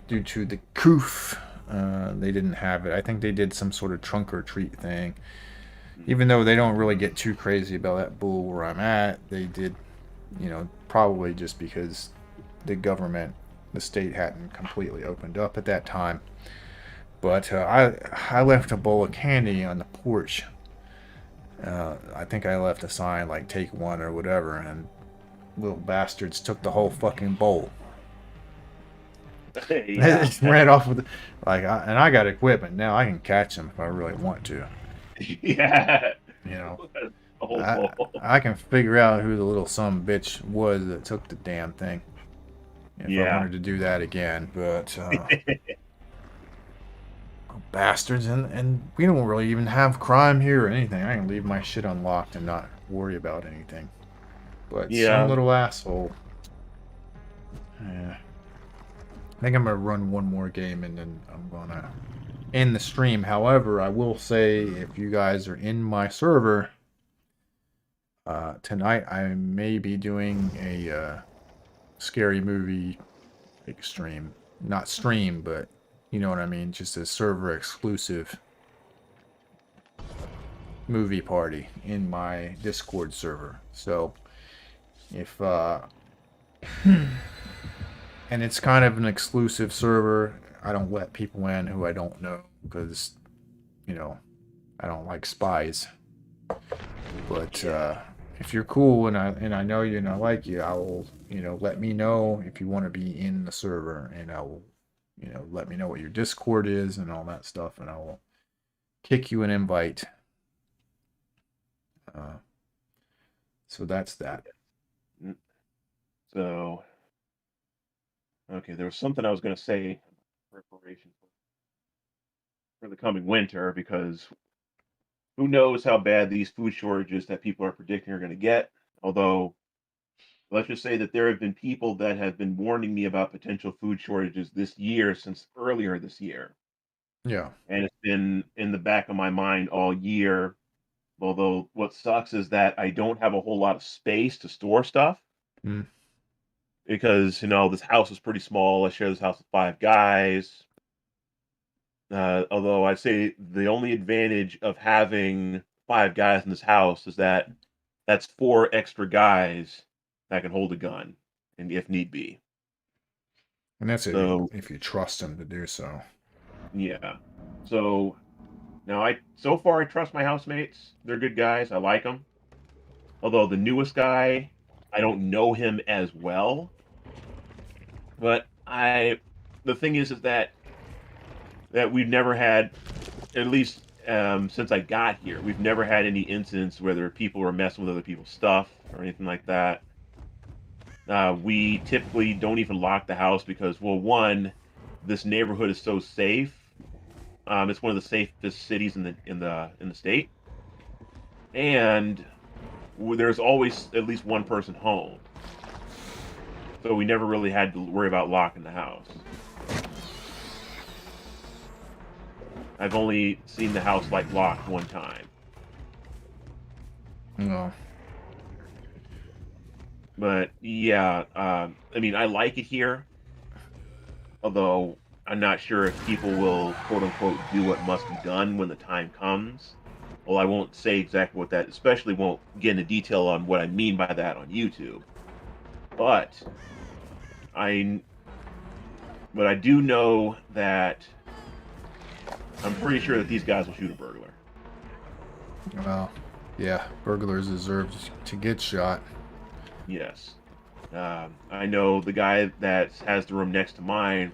due to the coof, They didn't have it. I think they did some sort of trunk or treat thing. Hmm. Even though they don't really get too crazy about that bull where I'm at, they did, probably just because the government, the state hadn't completely opened up at that time. But I left a bowl of candy on the porch. I think I left a sign like "Take one" or whatever, and little bastards took the whole fucking bowl. They Yeah. just ran off with, and I got equipment now. I can catch them if I really want to. Yeah. You know, A whole I bowl. I can figure out who the little son of a bitch was that took the damn thing if I Yeah. wanted to do that again. But bastards, and we don't really even have crime here or anything. I can leave my shit unlocked and not worry about anything. But some Yeah. little asshole. Yeah. I think I'm gonna run one more game and then I'm gonna end the stream. However, I will say if you guys are in my server tonight, I may be doing a scary movie stream. Not stream, but you know what I mean. Just a server exclusive movie party in my Discord server. So if and it's kind of an exclusive server. I don't let people in who I don't know because you know I don't like spies. But if you're cool and I know you and I like you, I will let me know if you want to be in the server, and I will let me know what your Discord is and all that stuff, and I will kick you an invite. Uh, so that's that. So, okay, there was something I was going to say. Preparation for the coming winter, because who knows how bad these food shortages that people are predicting are going to get. Although, let's just say that there have been people that have been warning me about potential food shortages this year since earlier this year. Yeah. And it's been in the back of my mind all year. Although, what sucks is that I don't have a whole lot of space to store stuff Mm. because, this house is pretty small. I share this house with 5 guys. Although I'd say the only advantage of having 5 guys in this house is that that's 4 extra guys that can hold a gun, and if need be. And that's So if you trust them to do so. yeah. So now so far I trust my housemates. They're good guys. I like them. Although the newest guy, I don't know him as well. But the thing is that we've never had, at least since I got here, we've never had any incidents where people are messing with other people's stuff or anything like that. We typically don't even lock the house because, well, one, this neighborhood is so safe. It's one of the safest cities in the state, and there's always at least one person home, so we never really had to worry about locking the house. I've only seen the house locked one time. No. But yeah, I mean, I like it here, although I'm not sure if people will quote unquote do what must be done when the time comes. Well, I won't say exactly what that, especially won't get into detail on what I mean by that on YouTube. But I, but I do know that I'm pretty sure that these guys will shoot a burglar. Well, yeah, burglars deserve to get shot. Yes. I know the guy that has the room next to mine.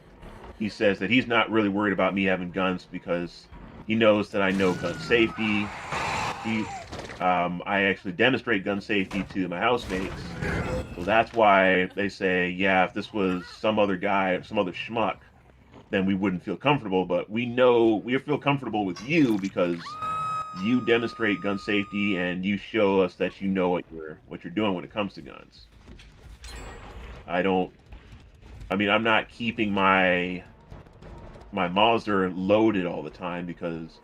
He says that he's not really worried about me having guns because he knows that I know gun safety. I actually demonstrate gun safety to my housemates, so that's why they say, yeah, if this was some other guy, some other schmuck, then we wouldn't feel comfortable. But we feel comfortable with you because you demonstrate gun safety and you show us that you know what you're doing when it comes to guns. I don't. I mean, I'm not keeping my Mauser loaded all the time because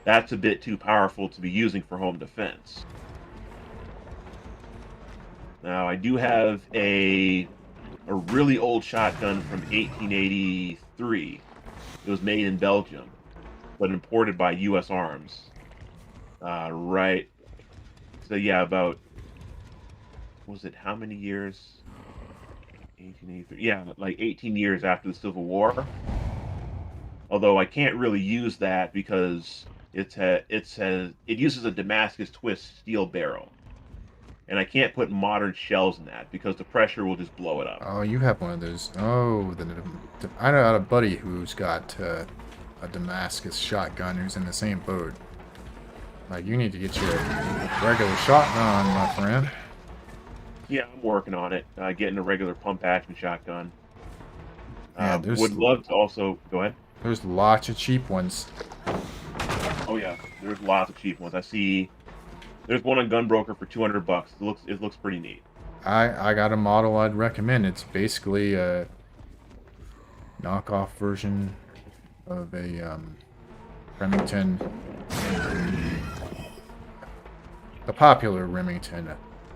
that's a bit too powerful to be using for home defense. Now, I do have a really old shotgun from 1883 It was made in Belgium, but imported by U.S. Arms. Right. So yeah, about was it how many years? 1883. Yeah, like 18 years after the Civil War. Although I can't really use that because it uses a Damascus twist steel barrel, and I can't put modern shells in that because the pressure will just blow it up. Oh, you have one of those. Oh, I know a buddy who's got a Damascus shotgun who's in the same boat. Like, you need to get your regular shotgun, my friend. Yeah, I'm working on it. Getting a regular pump action shotgun. Yeah, Would love to also go ahead. there's lots of cheap ones. Oh yeah, there's lots of cheap ones. I see. There's one on Gunbroker for $200. It looks pretty neat. I got a model I'd recommend. It's basically a knockoff version of a Remington, the popular Remington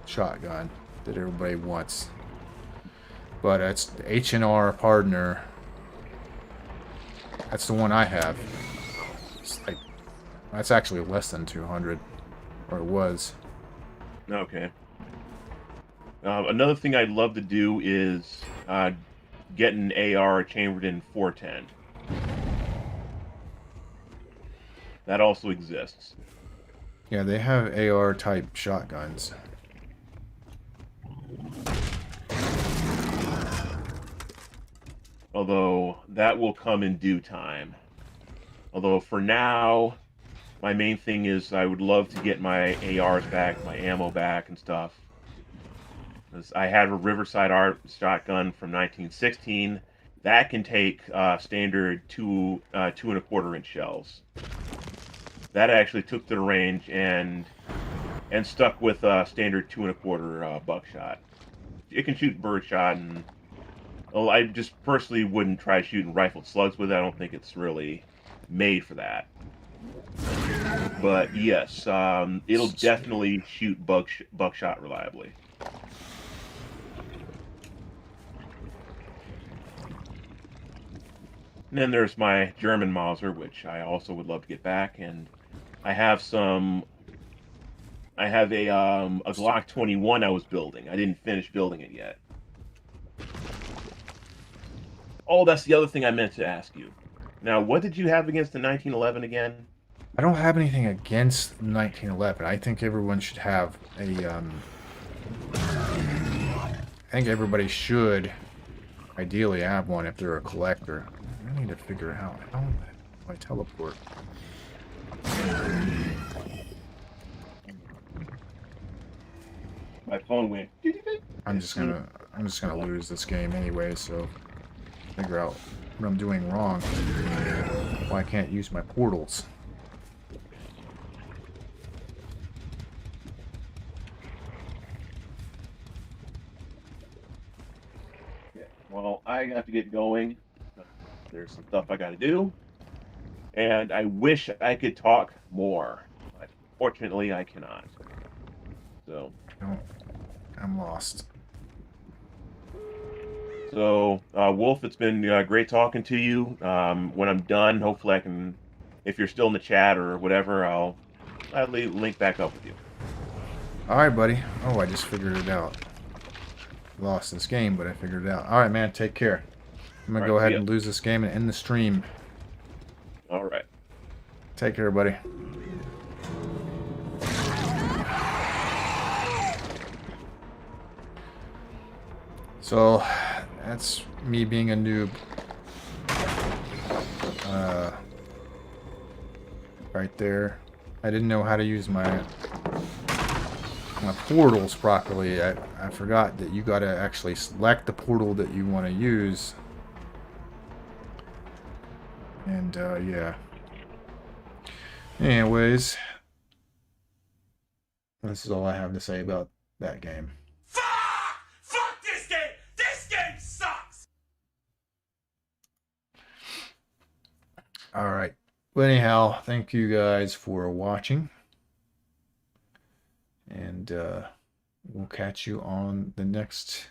shotgun that everybody wants. But it's the H&R Partner. That's the one I have. It's like, that's actually less than 200, or it was. Okay. Another thing I'd love to do is get an AR chambered in 410. That also exists. Yeah, they have AR type shotguns. Although that will come in due time. Although for now, my main thing is I would love to get my ARs back, my ammo back and stuff. 'Cause I had a Riverside Art shotgun from 1916 that can take standard 2.25 inch shells. That actually took to the range and stuck with standard 2.25 buckshot. It can shoot birdshot, and well, I just personally wouldn't try shooting rifled slugs with it. I don't think it's really made for that. But yes, it'll definitely shoot buckshot reliably. And then there's my German Mauser, which I also would love to get back, and I have some. I have a Glock 21 I was building. I didn't finish building it yet. Oh, that's the other thing I meant to ask you. Now, what did you have against the 1911 again? I don't have anything against 1911. I think everyone should have a, I think everybody should ideally have one if they're a collector. I need to figure out how do I teleport. My phone went. I'm just gonna lose this game anyway, so figure out what I'm doing wrong. Why I can't use my portals. Yeah. Well, I have to get going. There's some stuff I got to do, and I wish I could talk more, but fortunately, I cannot. So. No, I'm lost. So, Wolf, it's been great talking to you. When I'm done, hopefully I can, if you're still in the chat or whatever, I'll link back up with you. Alright, buddy. Oh, I just figured it out. Lost this game, but I figured it out. Alright, man, take care. I'm gonna go ahead and lose this game and end the stream. Alright. Take care, buddy. So, that's me being a noob. Right there. I didn't know how to use my portals properly. I forgot that you gotta actually select the portal that you want to use. And, yeah. Anyways, this is all I have to say about that game. Fuck this game! This game sucks! Alright. Well, anyhow, thank you guys for watching. And we'll catch you on the next